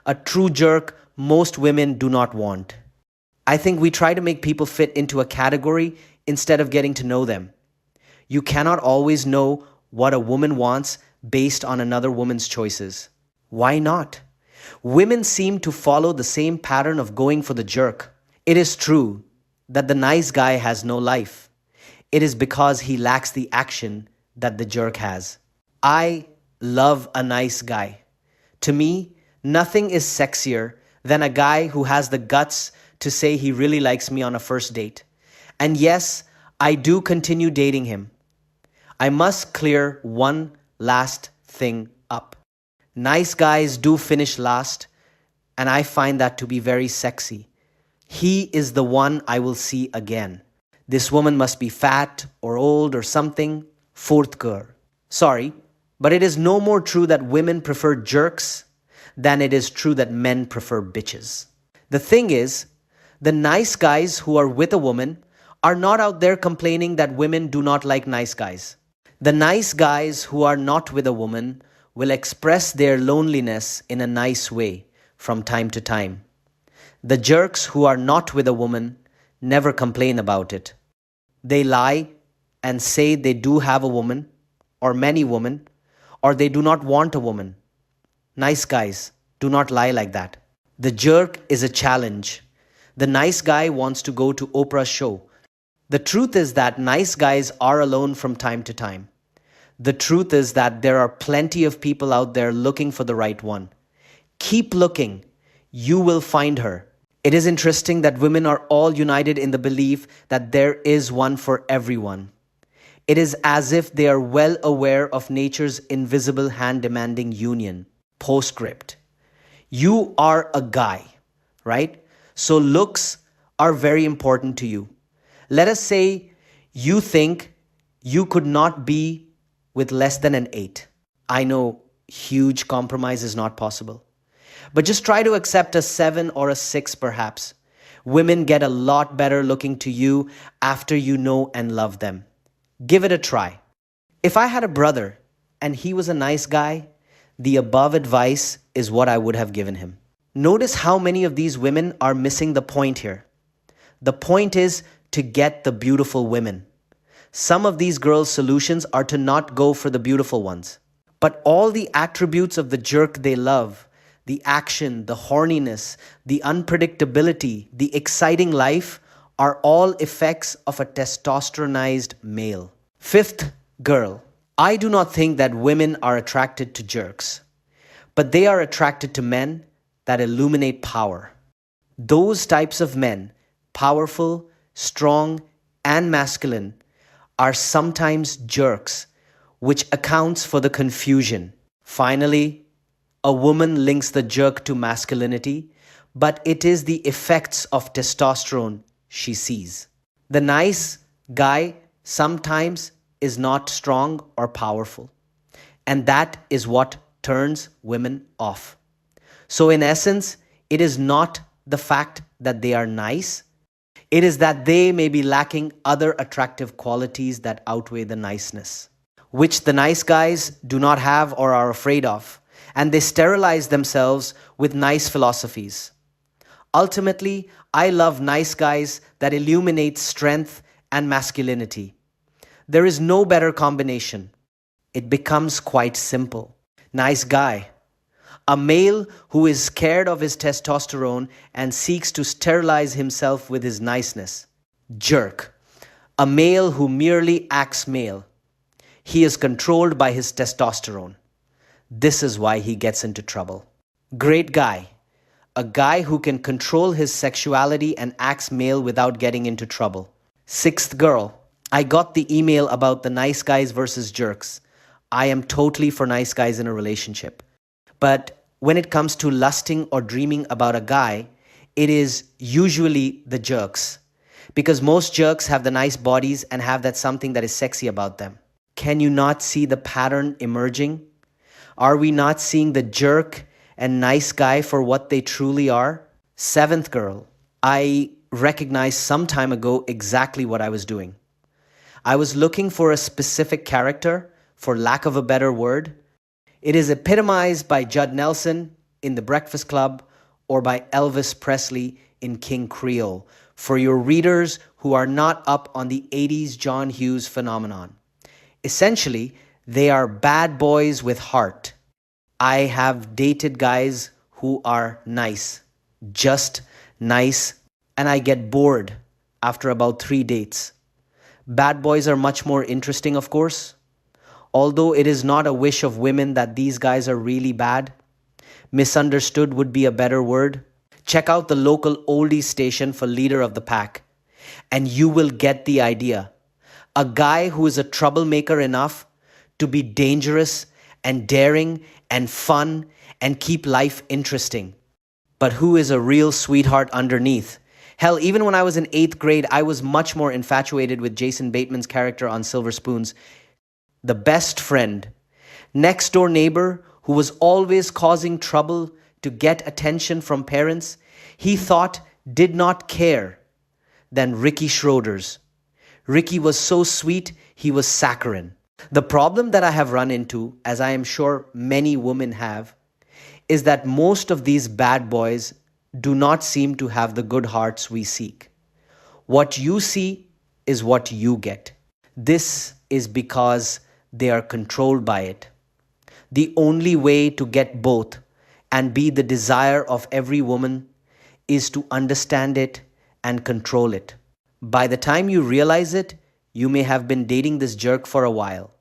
A true jerk, most women do not want. I think we try to make people fit into a category instead of getting to know them. You cannot always know what a woman wants based on another woman's choices. Why not? Women seem to follow the same pattern of going for the jerk. It is true that the nice guy has no life. It is because he lacks the action that the jerk has. I love a nice guy. To me, nothing is sexier than a guy who has the guts to say he really likes me on a first date. And yes, I do continue dating him. I must clear one last thing up. Nice guys do finish last, and I find that to be very sexy. He is the one I will see again. This woman must be fat or old or something. Fourth girl. Sorry, but it is no more true that women prefer jerks than it is true that men prefer bitches. The thing is, the nice guys who are with a woman are not out there complaining that women do not like nice guys. The nice guys who are not with a woman will express their loneliness in a nice way from time to time. The jerks who are not with a woman never complain about it. They lie and say they do have a woman, or many women, or they do not want a woman. Nice guys do not lie like that. The jerk is a challenge. The nice guy wants to go to Oprah's show. The truth is that nice guys are alone from time to time. The truth is that there are plenty of people out there looking for the right one. Keep looking. You will find her. It is interesting that women are all united in the belief that there is one for everyone. It is as if they are well aware of nature's invisible hand-demanding union. Postscript. You are a guy, right? So looks are very important to you. Let us say you think you could not be with less than an 8. I know huge compromise is not possible. But just try to accept a 7 or a 6 perhaps. Women get a lot better looking to you after you know and love them. Give it a try. If I had a brother and he was a nice guy, the above advice is what I would have given him. Notice how many of these women are missing the point here. The point is to get the beautiful women. Some of these girls' solutions are to not go for the beautiful ones. But all the attributes of the jerk they love, the action, the horniness, the unpredictability, the exciting life, are all effects of a testosteronized male. Fifth girl. I do not think that women are attracted to jerks, but they are attracted to men that illuminate power. Those types of men, powerful, strong, and masculine, are sometimes jerks, which accounts for the confusion. Finally, a woman links the jerk to masculinity, but it is the effects of testosterone she sees. The nice guy sometimes is not strong or powerful, and that is what turns women off. So, in essence, it is not the fact that they are nice, it is that they may be lacking other attractive qualities that outweigh the niceness, which the nice guys do not have or are afraid of, and they sterilize themselves with nice philosophies. Ultimately, I love nice guys that illuminate strength and masculinity. There is no better combination. It becomes quite simple. Nice guy. A male who is scared of his testosterone and seeks to sterilize himself with his niceness. Jerk. A male who merely acts male. He is controlled by his testosterone. This is why he gets into trouble. Great guy. A guy who can control his sexuality and acts male without getting into trouble. Sixth girl. I got the email about the nice guys versus jerks. I am totally for nice guys in a relationship. But when it comes to lusting or dreaming about a guy, it is usually the jerks. Because most jerks have the nice bodies and have that something that is sexy about them. Can you not see the pattern emerging? Are we not seeing the jerk and nice guy for what they truly are? Seventh girl. I recognized some time ago exactly what I was doing. I was looking for a specific character, for lack of a better word. It is epitomized by Judd Nelson in The Breakfast Club or by Elvis Presley in King Creole, for your readers who are not up on the 80s John Hughes phenomenon. Essentially, they are bad boys with heart. I have dated guys who are nice, just nice, and I get bored after about 3 dates. Bad boys are much more interesting, of course. Although it is not a wish of women that these guys are really bad. Misunderstood would be a better word. Check out the local oldie station for Leader of the Pack, and you will get the idea. A guy who is a troublemaker enough to be dangerous and daring and fun and keep life interesting, but who is a real sweetheart underneath. Hell, even when I was in 8th grade, I was much more infatuated with Jason Bateman's character on Silver Spoons. The best friend, next door neighbor who was always causing trouble to get attention from parents, he thought did not care than Ricky Schroeder's. Ricky was so sweet, he was saccharine. The problem that I have run into, as I am sure many women have, is that most of these bad boys do not seem to have the good hearts we seek. What you see is what you get. This is because they are controlled by it. The only way to get both and be the desire of every woman is to understand it and control it. By the time you realize it, you may have been dating this jerk for a while.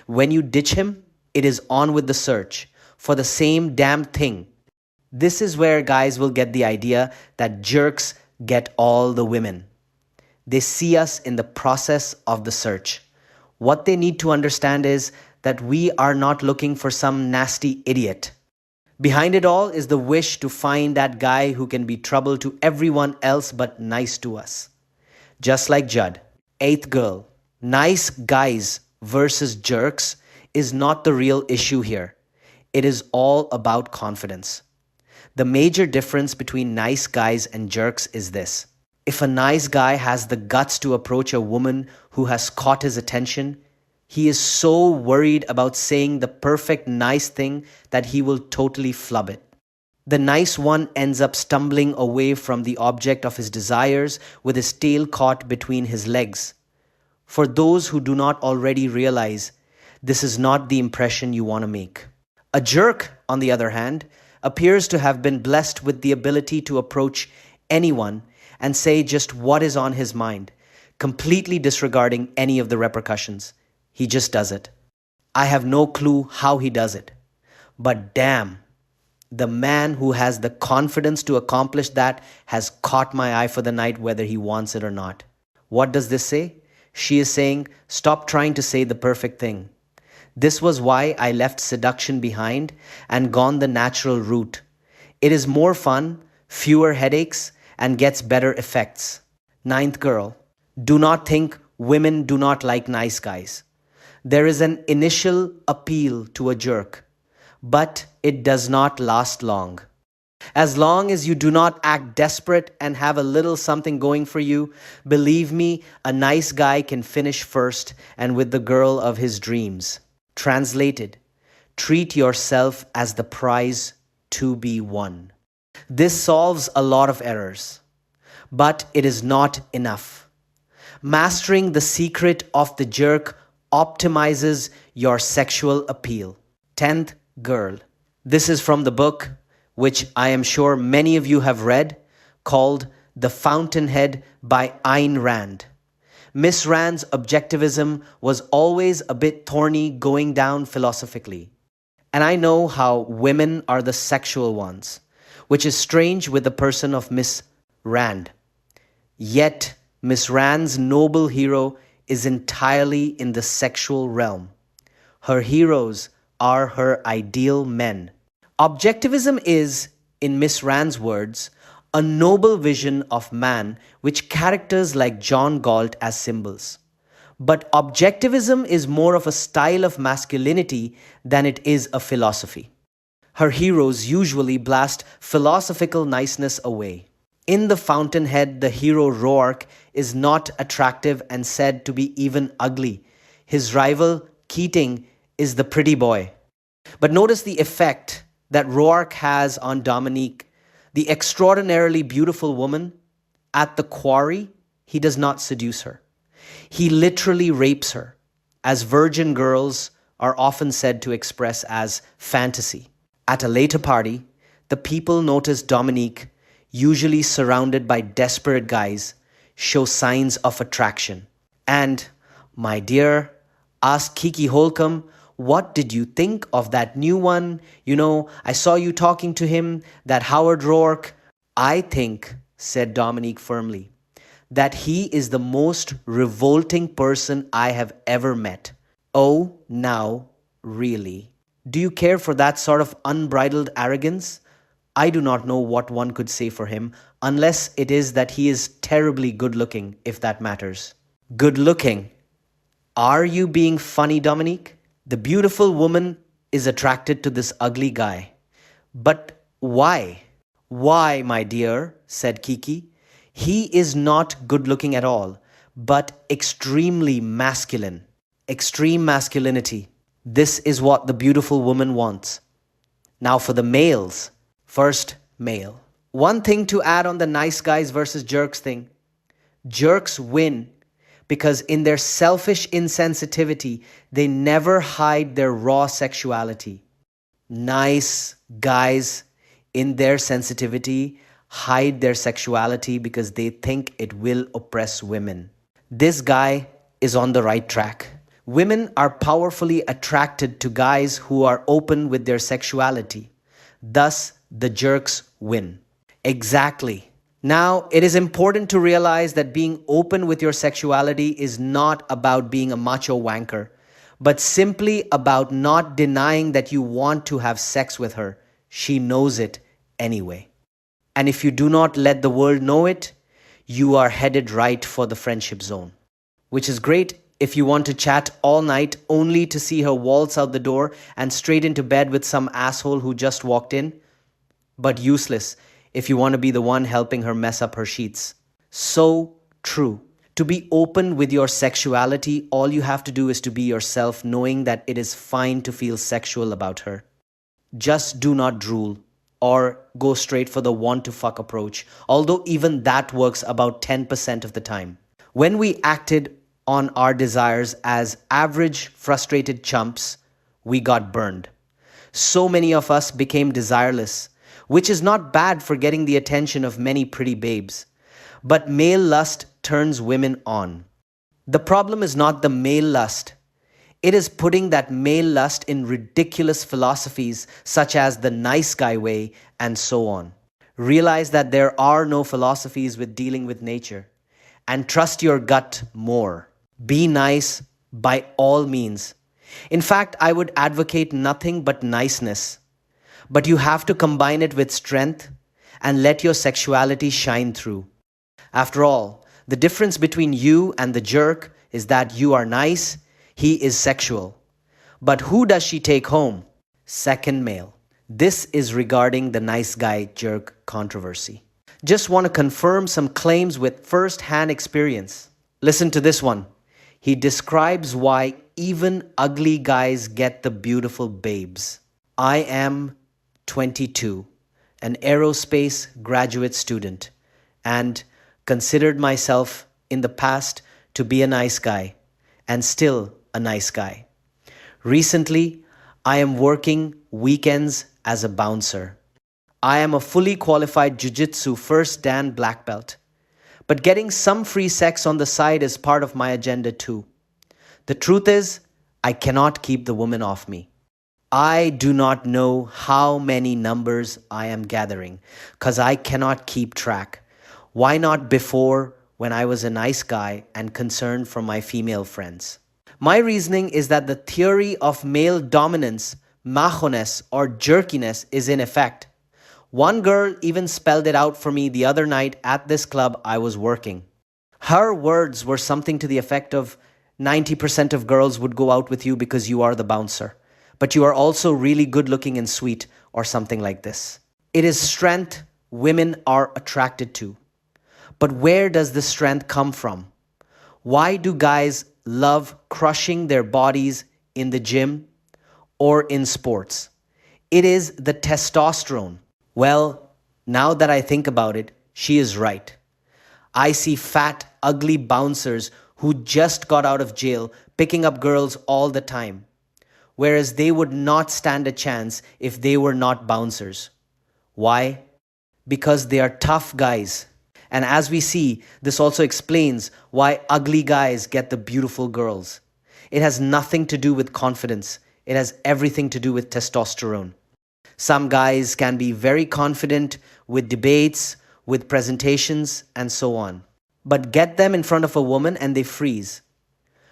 When you ditch him, it is on with the search for the same damn thing. This is where guys will get the idea that jerks get all the women. They see us in the process of the search. What they need to understand is that we are not looking for some nasty idiot. Behind it all is the wish to find that guy who can be trouble to everyone else but nice to us. Just like Judd. 8th girl. Nice guys versus jerks is not the real issue here. It is all about confidence. The major difference between nice guys and jerks is this. If a nice guy has the guts to approach a woman who has caught his attention, he is so worried about saying the perfect nice thing that he will totally flub it. The nice one ends up stumbling away from the object of his desires with his tail caught between his legs. For those who do not already realize, this is not the impression you want to make. A jerk, on the other hand, appears to have been blessed with the ability to approach anyone and say just what is on his mind, completely disregarding any of the repercussions. He just does it. I have no clue how he does it. But damn, the man who has the confidence to accomplish that has caught my eye for the night, whether he wants it or not. What does this say? She is saying, stop trying to say the perfect thing. This was why I left seduction behind and gone the natural route. It is more fun, fewer headaches, and gets better effects. Ninth girl, do not think women do not like nice guys. There is an initial appeal to a jerk, but it does not last long. As long as you do not act desperate and have a little something going for you, believe me, a nice guy can finish first and with the girl of his dreams. Translated, treat yourself as the prize to be won. This solves a lot of errors, but it is not enough. Mastering the secret of the jerk optimizes your sexual appeal. 10th girl. This is from the book, which I am sure many of you have read, called The Fountainhead by Ayn Rand. Miss Rand's objectivism was always a bit thorny going down philosophically. And I know how women are the sexual ones, which is strange with the person of Miss Rand. Yet, Miss Rand's noble hero is entirely in the sexual realm. Her heroes are her ideal men. Objectivism is, in Miss Rand's words, a noble vision of man which characters like John Galt as symbols. But objectivism is more of a style of masculinity than it is a philosophy. Her heroes usually blast philosophical niceness away. In The Fountainhead, the hero Roark is not attractive and said to be even ugly. His rival, Keating, is the pretty boy. But notice the effect that Roark has on Dominique, the extraordinarily beautiful woman. At the quarry, he does not seduce her. He literally rapes her, as virgin girls are often said to express as fantasy. At a later party, the people notice Dominique, usually surrounded by desperate guys, show signs of attraction. And, my dear, ask Kiki Holcomb, what did you think of that new one? I saw you talking to him, that Howard Roark. I think, said Dominique firmly, that he is the most revolting person I have ever met. Oh, now, really? Do you care for that sort of unbridled arrogance? I do not know what one could say for him, unless it is that he is terribly good-looking, if that matters. Good-looking? Are you being funny, Dominique? The beautiful woman is attracted to this ugly guy. But why? Why, my dear, said Kiki. He is not good-looking at all, but extremely masculine. Extreme masculinity. This is what the beautiful woman wants. Now for the males. First, male. One thing to add on the nice guys versus jerks thing. Jerks win because in their selfish insensitivity, they never hide their raw sexuality. Nice guys, in their sensitivity, hide their sexuality because they think it will oppress women. This guy is on the right track. Women are powerfully attracted to guys who are open with their sexuality. Thus, the jerks win. Exactly. Now, it is important to realize that being open with your sexuality is not about being a macho wanker, but simply about not denying that you want to have sex with her. She knows it anyway. And if you do not let the world know it, you are headed right for the friendship zone. Which is great if you want to chat all night only to see her waltz out the door and straight into bed with some asshole who just walked in. But useless if you want to be the one helping her mess up her sheets. So true. To be open with your sexuality, all you have to do is to be yourself, knowing that it is fine to feel sexual about her. Just do not drool or go straight for the want to fuck approach, although even that works about 10% of the time. When we acted on our desires as average, frustrated chumps, we got burned. So many of us became desireless, which is not bad for getting the attention of many pretty babes. But male lust turns women on. The problem is not the male lust. It is putting that male lust in ridiculous philosophies such as the nice guy way and so on. Realize that there are no philosophies with dealing with nature and trust your gut more. Be nice by all means. In fact, I would advocate nothing but niceness. But you have to combine it with strength and let your sexuality shine through. After all, the difference between you and the jerk is that you are nice, he is sexual. But who does she take home? Second male. This is regarding the nice guy jerk controversy. Just want to confirm some claims with first hand experience. Listen to this one. He describes why even ugly guys get the beautiful babes. I am 22, an aerospace graduate student, and considered myself in the past to be a nice guy, and still a nice guy. Recently, I am working weekends as a bouncer. I am a fully qualified jiu-jitsu first dan black belt. But getting some free sex on the side is part of my agenda too. The truth is, I cannot keep the woman off me. I do not know how many numbers I am gathering because I cannot keep track. Why not before, when I was a nice guy and concerned for my female friends? My reasoning is that the theory of male dominance, machones or jerkiness is in effect. One girl even spelled it out for me the other night at this club I was working. Her words were something to the effect of 90% of girls would go out with you because you are the bouncer, but you are also really good looking and sweet, or something like this. It is strength women are attracted to. But where does this strength come from? Why do guys love crushing their bodies in the gym or in sports? It is the testosterone. Well, now that I think about it, she is right. I see fat, ugly bouncers who just got out of jail picking up girls all the time, whereas they would not stand a chance if they were not bouncers. Why? Because they are tough guys. And as we see, this also explains why ugly guys get the beautiful girls. It has nothing to do with confidence. It has everything to do with testosterone. Some guys can be very confident with debates, with presentations, and so on. But get them in front of a woman and they freeze.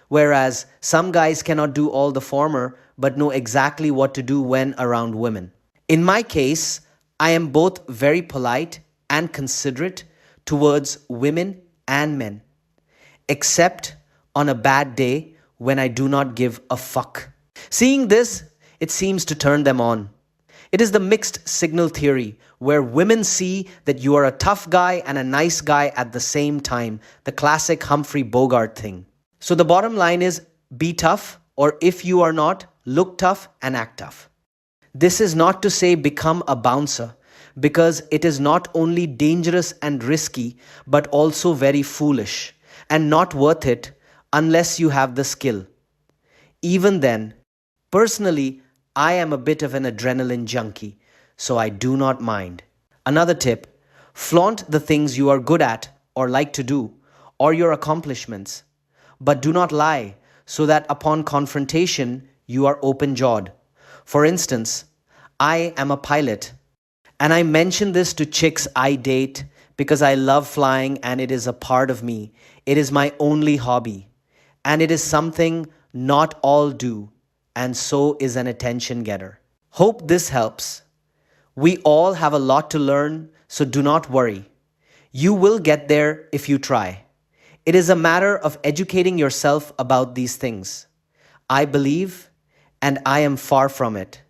Whereas some guys cannot do all the former, but know exactly what to do when around women. In my case, I am both very polite and considerate towards women and men, except on a bad day when I do not give a fuck. Seeing this, it seems to turn them on. It is the mixed signal theory, where women see that you are a tough guy and a nice guy at the same time, the classic Humphrey Bogart thing. So the bottom line is, be tough, or if you are not, look tough and act tough. This is not to say become a bouncer, because it is not only dangerous and risky, but also very foolish, and not worth it unless you have the skill. Even then, personally, I am a bit of an adrenaline junkie, so I do not mind. Another tip, flaunt the things you are good at or like to do, or your accomplishments. But do not lie, so that upon confrontation, you are open-jawed. For instance, I am a pilot, and I mention this to chicks I date because I love flying and it is a part of me. It is my only hobby, and it is something not all do, and so is an attention getter. Hope this helps. We all have a lot to learn, so do not worry. You will get there if you try. It is a matter of educating yourself about these things. I believe, and I am far from it.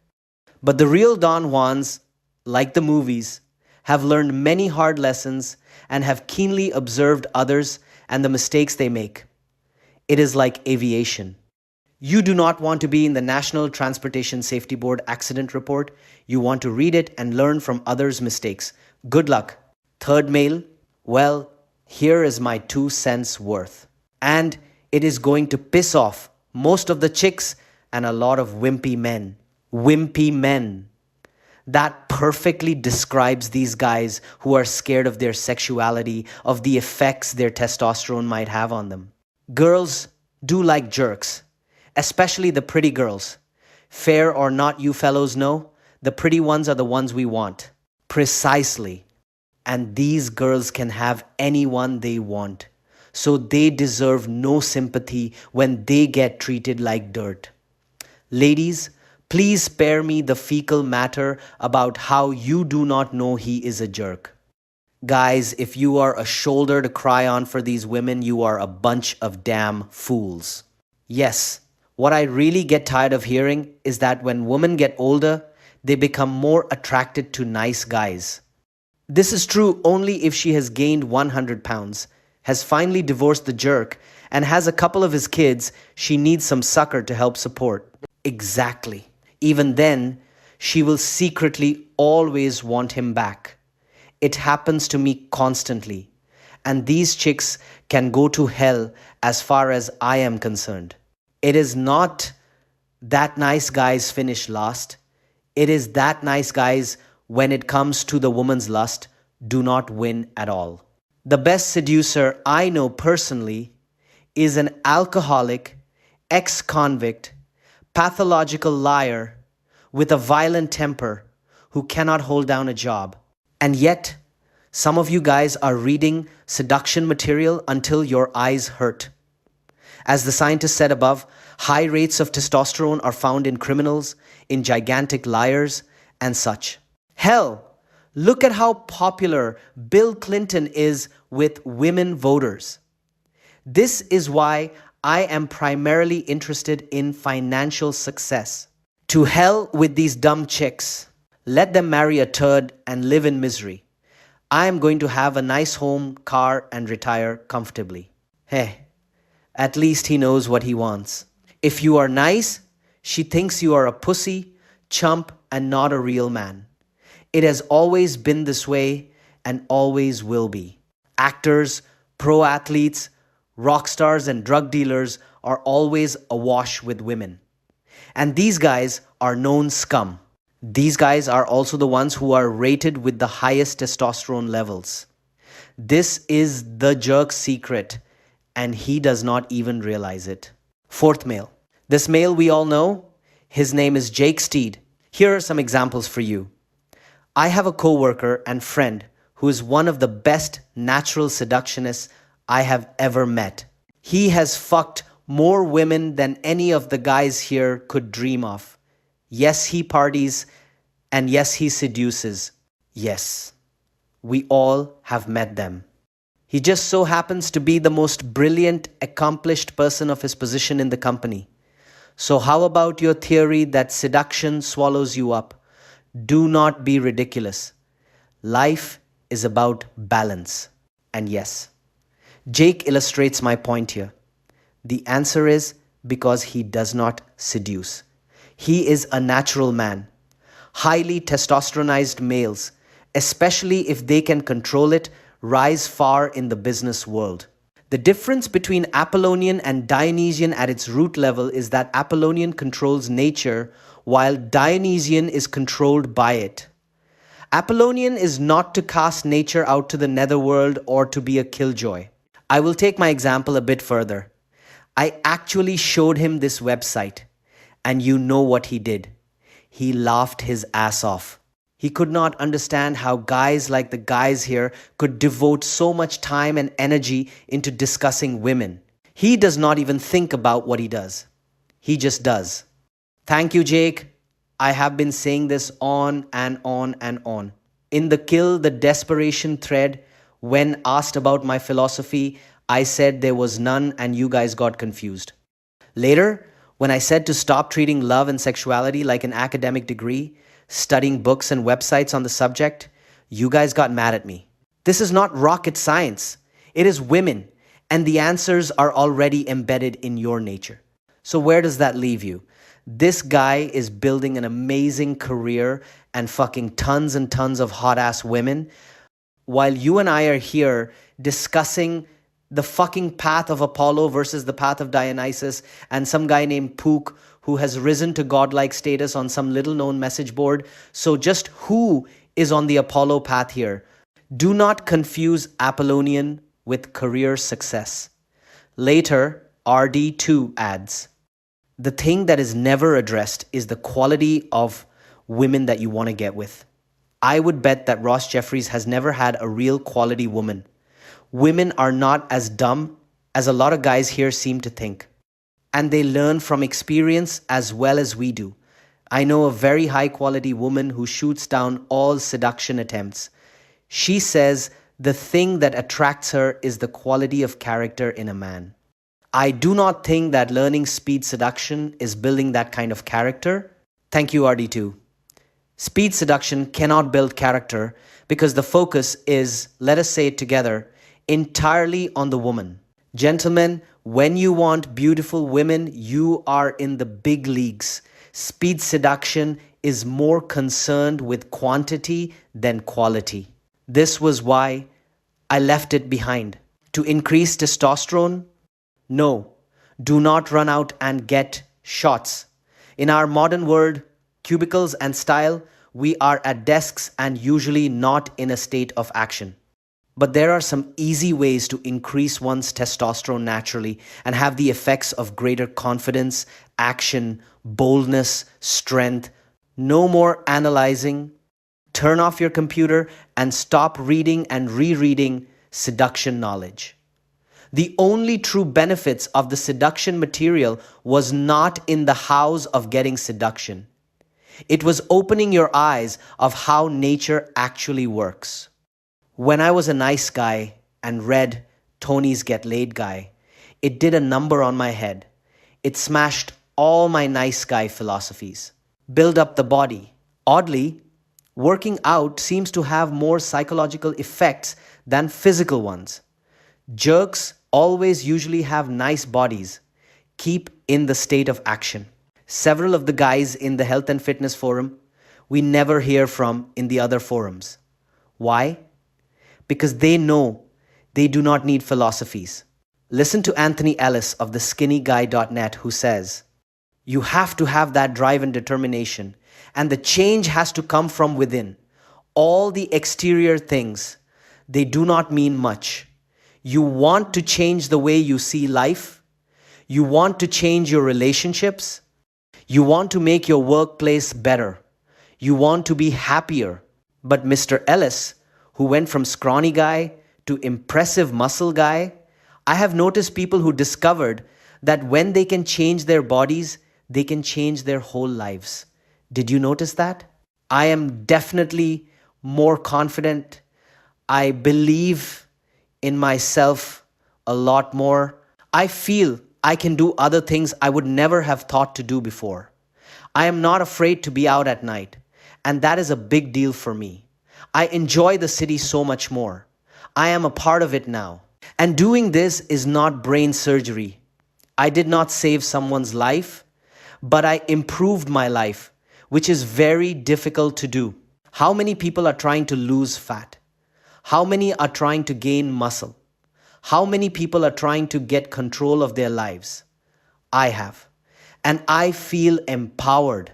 But the real Don Juans, like the movies, have learned many hard lessons and have keenly observed others and the mistakes they make. It is like aviation. You do not want to be in the National Transportation Safety Board accident report. You want to read it and learn from others' mistakes. Good luck. Third male, well, here is my 2 cents worth. And it is going to piss off most of the chicks and a lot of wimpy men. Wimpy men. That perfectly describes these guys who are scared of their sexuality, of the effects their testosterone might have on them. Girls do like jerks, especially the pretty girls. Fair or not, you fellows know, the pretty ones are the ones we want. Precisely. And these girls can have anyone they want. So they deserve no sympathy when they get treated like dirt. Ladies, please spare me the fecal matter about how you do not know he is a jerk. Guys, if you are a shoulder to cry on for these women, you are a bunch of damn fools. Yes, what I really get tired of hearing is that when women get older, they become more attracted to nice guys. This is true only if she has gained 100 pounds, has finally divorced the jerk, and has a couple of his kids she needs some succor to help support. Exactly. Even then, she will secretly always want him back. It happens to me constantly. And these chicks can go to hell as far as I am concerned. It is not that nice guys finish last. It is that nice guys, when it comes to the woman's lust, do not win at all. The best seducer I know personally is an alcoholic, ex-convict, pathological liar with a violent temper who cannot hold down a job. And yet, some of you guys are reading seduction material until your eyes hurt. As the scientist said above, high rates of testosterone are found in criminals, in gigantic liars, and such. Hell, look at how popular Bill Clinton is with women voters. This is why I am primarily interested in financial success. To hell with these dumb chicks. Let them marry a turd and live in misery. I am going to have a nice home, car, and retire comfortably. Hey, at least he knows what he wants. If you are nice, she thinks you are a pussy, chump, and not a real man. It has always been this way and always will be. Actors, pro athletes, rock stars, and drug dealers are always awash with women. And these guys are known scum. These guys are also the ones who are rated with the highest testosterone levels. This is the jerk's secret, and he does not even realize it. Fourth male. This male we all know, his name is Jake Steed. Here are some examples for you. I have a coworker and friend who is one of the best natural seductionists I have ever met. He has fucked more women than any of the guys here could dream of. Yes, he parties, and yes, he seduces. Yes, we all have met them. He just so happens to be the most brilliant, accomplished person of his position in the company. So how about your theory that seduction swallows you up? Do not be ridiculous. Life is about balance. And yes, Jake illustrates my point here. The answer is because he does not seduce. He is a natural man. Highly testosteronized males, especially if they can control it, rise far in the business world. The difference between Apollonian and Dionysian at its root level is that Apollonian controls nature while Dionysian is controlled by it. Apollonian is not to cast nature out to the netherworld or to be a killjoy. I will take my example a bit further. I actually showed him this website, and you know what he did. He laughed his ass off. He could not understand how guys like the guys here could devote so much time and energy into discussing women. He does not even think about what he does. He just does. Thank you, Jake. I have been saying this on and on and on. In the Kill the Desperation thread, when asked about my philosophy, I said there was none and you guys got confused. Later, when I said to stop treating love and sexuality like an academic degree, studying books and websites on the subject, you guys got mad at me. This is not rocket science. It is women, and the answers are already embedded in your nature. So, where does that leave you? This guy is building an amazing career and fucking tons and tons of hot ass women, while you and I are here discussing the fucking path of Apollo versus the path of Dionysus, and some guy named Pook who has risen to godlike status on some little known message board. So, just who is on the Apollo path here? Do not confuse Apollonian with career success. Later, RD2 adds, the thing that is never addressed is the quality of women that you want to get with. I would bet that Ross Jeffries has never had a real quality woman. Women are not as dumb as a lot of guys here seem to think. And they learn from experience as well as we do. I know a very high quality woman who shoots down all seduction attempts. She says the thing that attracts her is the quality of character in a man. I do not think that learning speed seduction is building that kind of character. Thank you, RD2. Speed seduction cannot build character because the focus is, let us say it together, entirely on the woman. Gentlemen, when you want beautiful women, you are in the big leagues. Speed seduction is more concerned with quantity than quality. This was why I left it behind. To increase testosterone? No. Do not run out and get shots. In our modern world, cubicles and style, we are at desks and usually not in a state of action. But there are some easy ways to increase one's testosterone naturally and have the effects of greater confidence, action, boldness, strength. No more analyzing. Turn off your computer and stop reading and rereading seduction knowledge. The only true benefits of the seduction material was not in the hows of getting seduction. It was opening your eyes of how nature actually works. When I was a nice guy and read Tony's Get Laid Guy, it did a number on my head. It smashed all my nice guy philosophies. Build up the body. Oddly, working out seems to have more psychological effects than physical ones. Jerks always usually have nice bodies. Keep in the state of action. Several of the guys in the health and fitness forum we never hear from in the other forums. Why? Because they know they do not need philosophies. Listen to Anthony Ellis of theskinnyguy.net who says, you have to have that drive and determination, and the change has to come from within. All the exterior things, they do not mean much. You want to change the way you see life. You want to change your relationships. You want to make your workplace better. You want to be happier. But Mr. Ellis, who went from scrawny guy to impressive muscle guy, I have noticed people who discovered that when they can change their bodies, they can change their whole lives. Did you notice that? I am definitely more confident. I believe in myself a lot more. I feel I can do other things I would never have thought to do before. I am not afraid to be out at night, and that is a big deal for me. I enjoy the city so much more. I am a part of it now. And doing this is not brain surgery. I did not save someone's life, but I improved my life, which is very difficult to do. How many people are trying to lose fat? How many are trying to gain muscle? How many people are trying to get control of their lives? I have. And I feel empowered.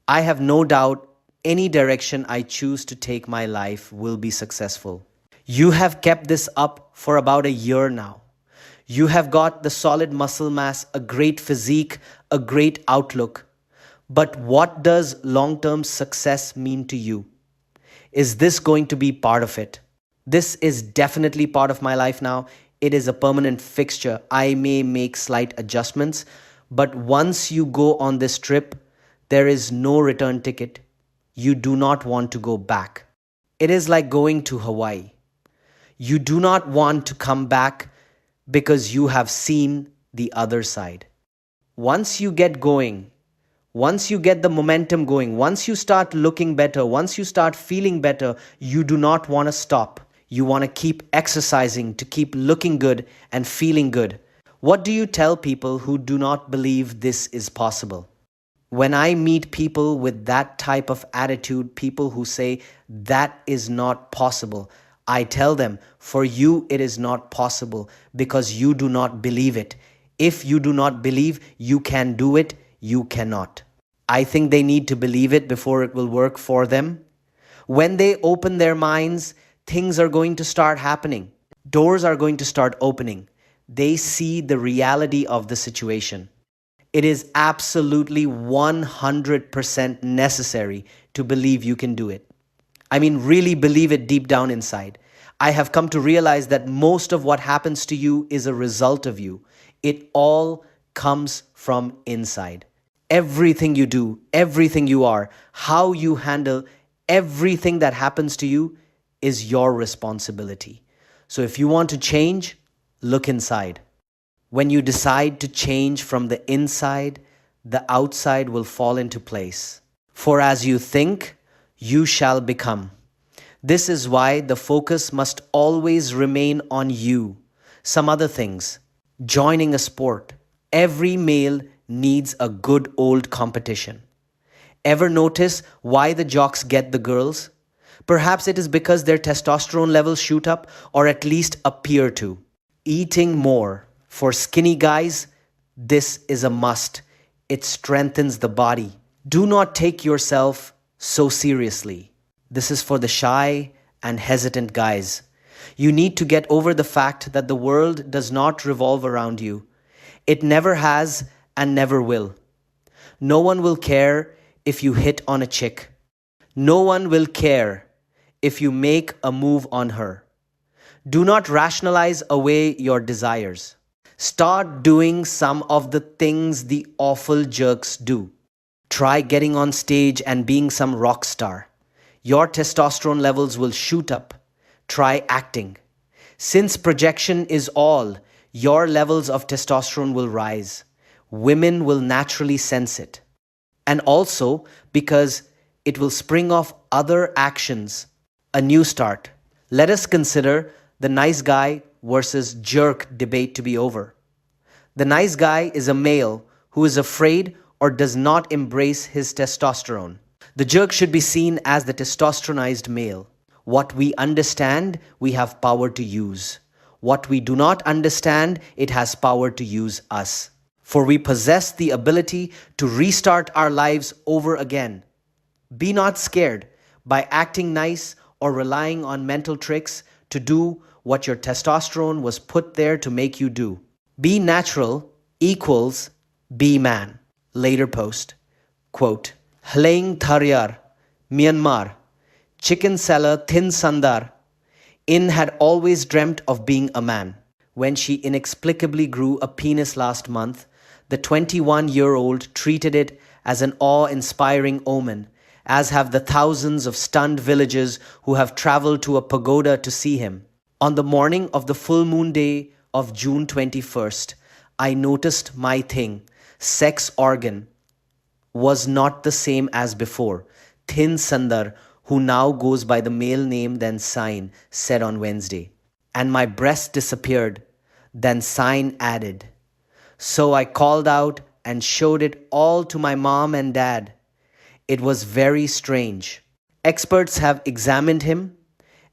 I have no doubt any direction I choose to take my life will be successful. You have kept this up for about a year now. You have got the solid muscle mass, a great physique, a great outlook. But what does long-term success mean to you? Is this going to be part of it? This is definitely part of my life now. It is a permanent fixture. I may make slight adjustments, but once you go on this trip, there is no return ticket. You do not want to go back. It is like going to Hawaii. You do not want to come back because you have seen the other side. Once you get going, once you get the momentum going, once you start looking better, once you start feeling better, you do not want to stop. You want to keep exercising to keep looking good and feeling good. What do you tell people who do not believe this is possible? When I meet people with that type of attitude, people who say that is not possible, I tell them, for you it is not possible because you do not believe it. If you do not believe you can do it, you cannot. I think they need to believe it before it will work for them. When they open their minds, things are going to start happening. Doors are going to start opening. They see the reality of the situation. It is absolutely 100% necessary to believe you can do it. I mean, really believe it deep down inside. I have come to realize that most of what happens to you is a result of you. It all comes from inside. Everything you do, everything you are, how you handle everything that happens to you is your responsibility. So if you want to change, look inside. When you decide to change from the inside, the outside will fall into place. For as you think, you shall become. This is why the focus must always remain on you. Some other things. Joining a sport. Every male needs a good old competition. Ever notice why the jocks get the girls? Perhaps it is because their testosterone levels shoot up, or at least appear to. Eating more. For skinny guys, this is a must. It strengthens the body. Do not take yourself so seriously. This is for the shy and hesitant guys. You need to get over the fact that the world does not revolve around you. It never has and never will. No one will care if you hit on a chick. No one will care if you make a move on her. Do not rationalize away your desires. Start doing some of the things the awful jerks do. Try getting on stage and being some rock star. Your testosterone levels will shoot up. Try acting. Since projection is all, your levels of testosterone will rise. Women will naturally sense it. And also because it will spring off other actions. A new start. Let us consider the nice guy versus jerk debate to be over. The nice guy is a male who is afraid or does not embrace his testosterone. The jerk should be seen as the testosteronized male. What we understand, we have power to use. What we do not understand, it has power to use us. For we possess the ability to restart our lives over again. Be not scared by acting nice or relying on mental tricks to do what your testosterone was put there to make you do. Be natural equals be man. Later post. Quote, Hleing Tharyar, Myanmar, chicken seller Thin Sandar, In had always dreamt of being a man. When she inexplicably grew a penis last month, the 21-year-old treated it as an awe-inspiring omen, as have the thousands of stunned villagers who have traveled to a pagoda to see him. On the morning of the full moon day of June 21st, I noticed my thing, sex organ, was not the same as before. Thin Sandar, who now goes by the male name then Sign, said on Wednesday. And my breast disappeared. Then Sign added. So I called out and showed it all to my mom and dad. It was very strange. Experts have examined him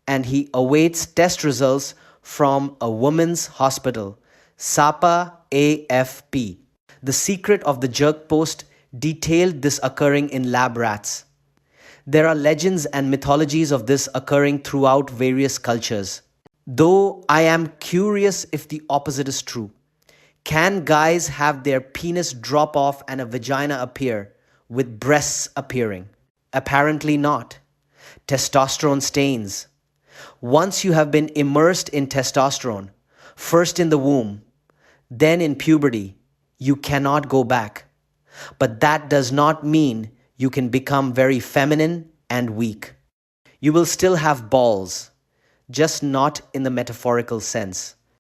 and he awaits test results from a women's hospital, SAPA AFP. The secret of the jerk post detailed this occurring in lab rats. There are legends and mythologies of this occurring throughout various cultures. Though I am curious if the opposite is true. Can guys have their penis drop off and a vagina appear, with breasts appearing? Apparently not. Testosterone stains. Once you have been immersed in testosterone, first in the womb, then in puberty, you cannot go back. But that does not mean you can become very feminine and weak. You will still have balls, just not in the metaphorical sense.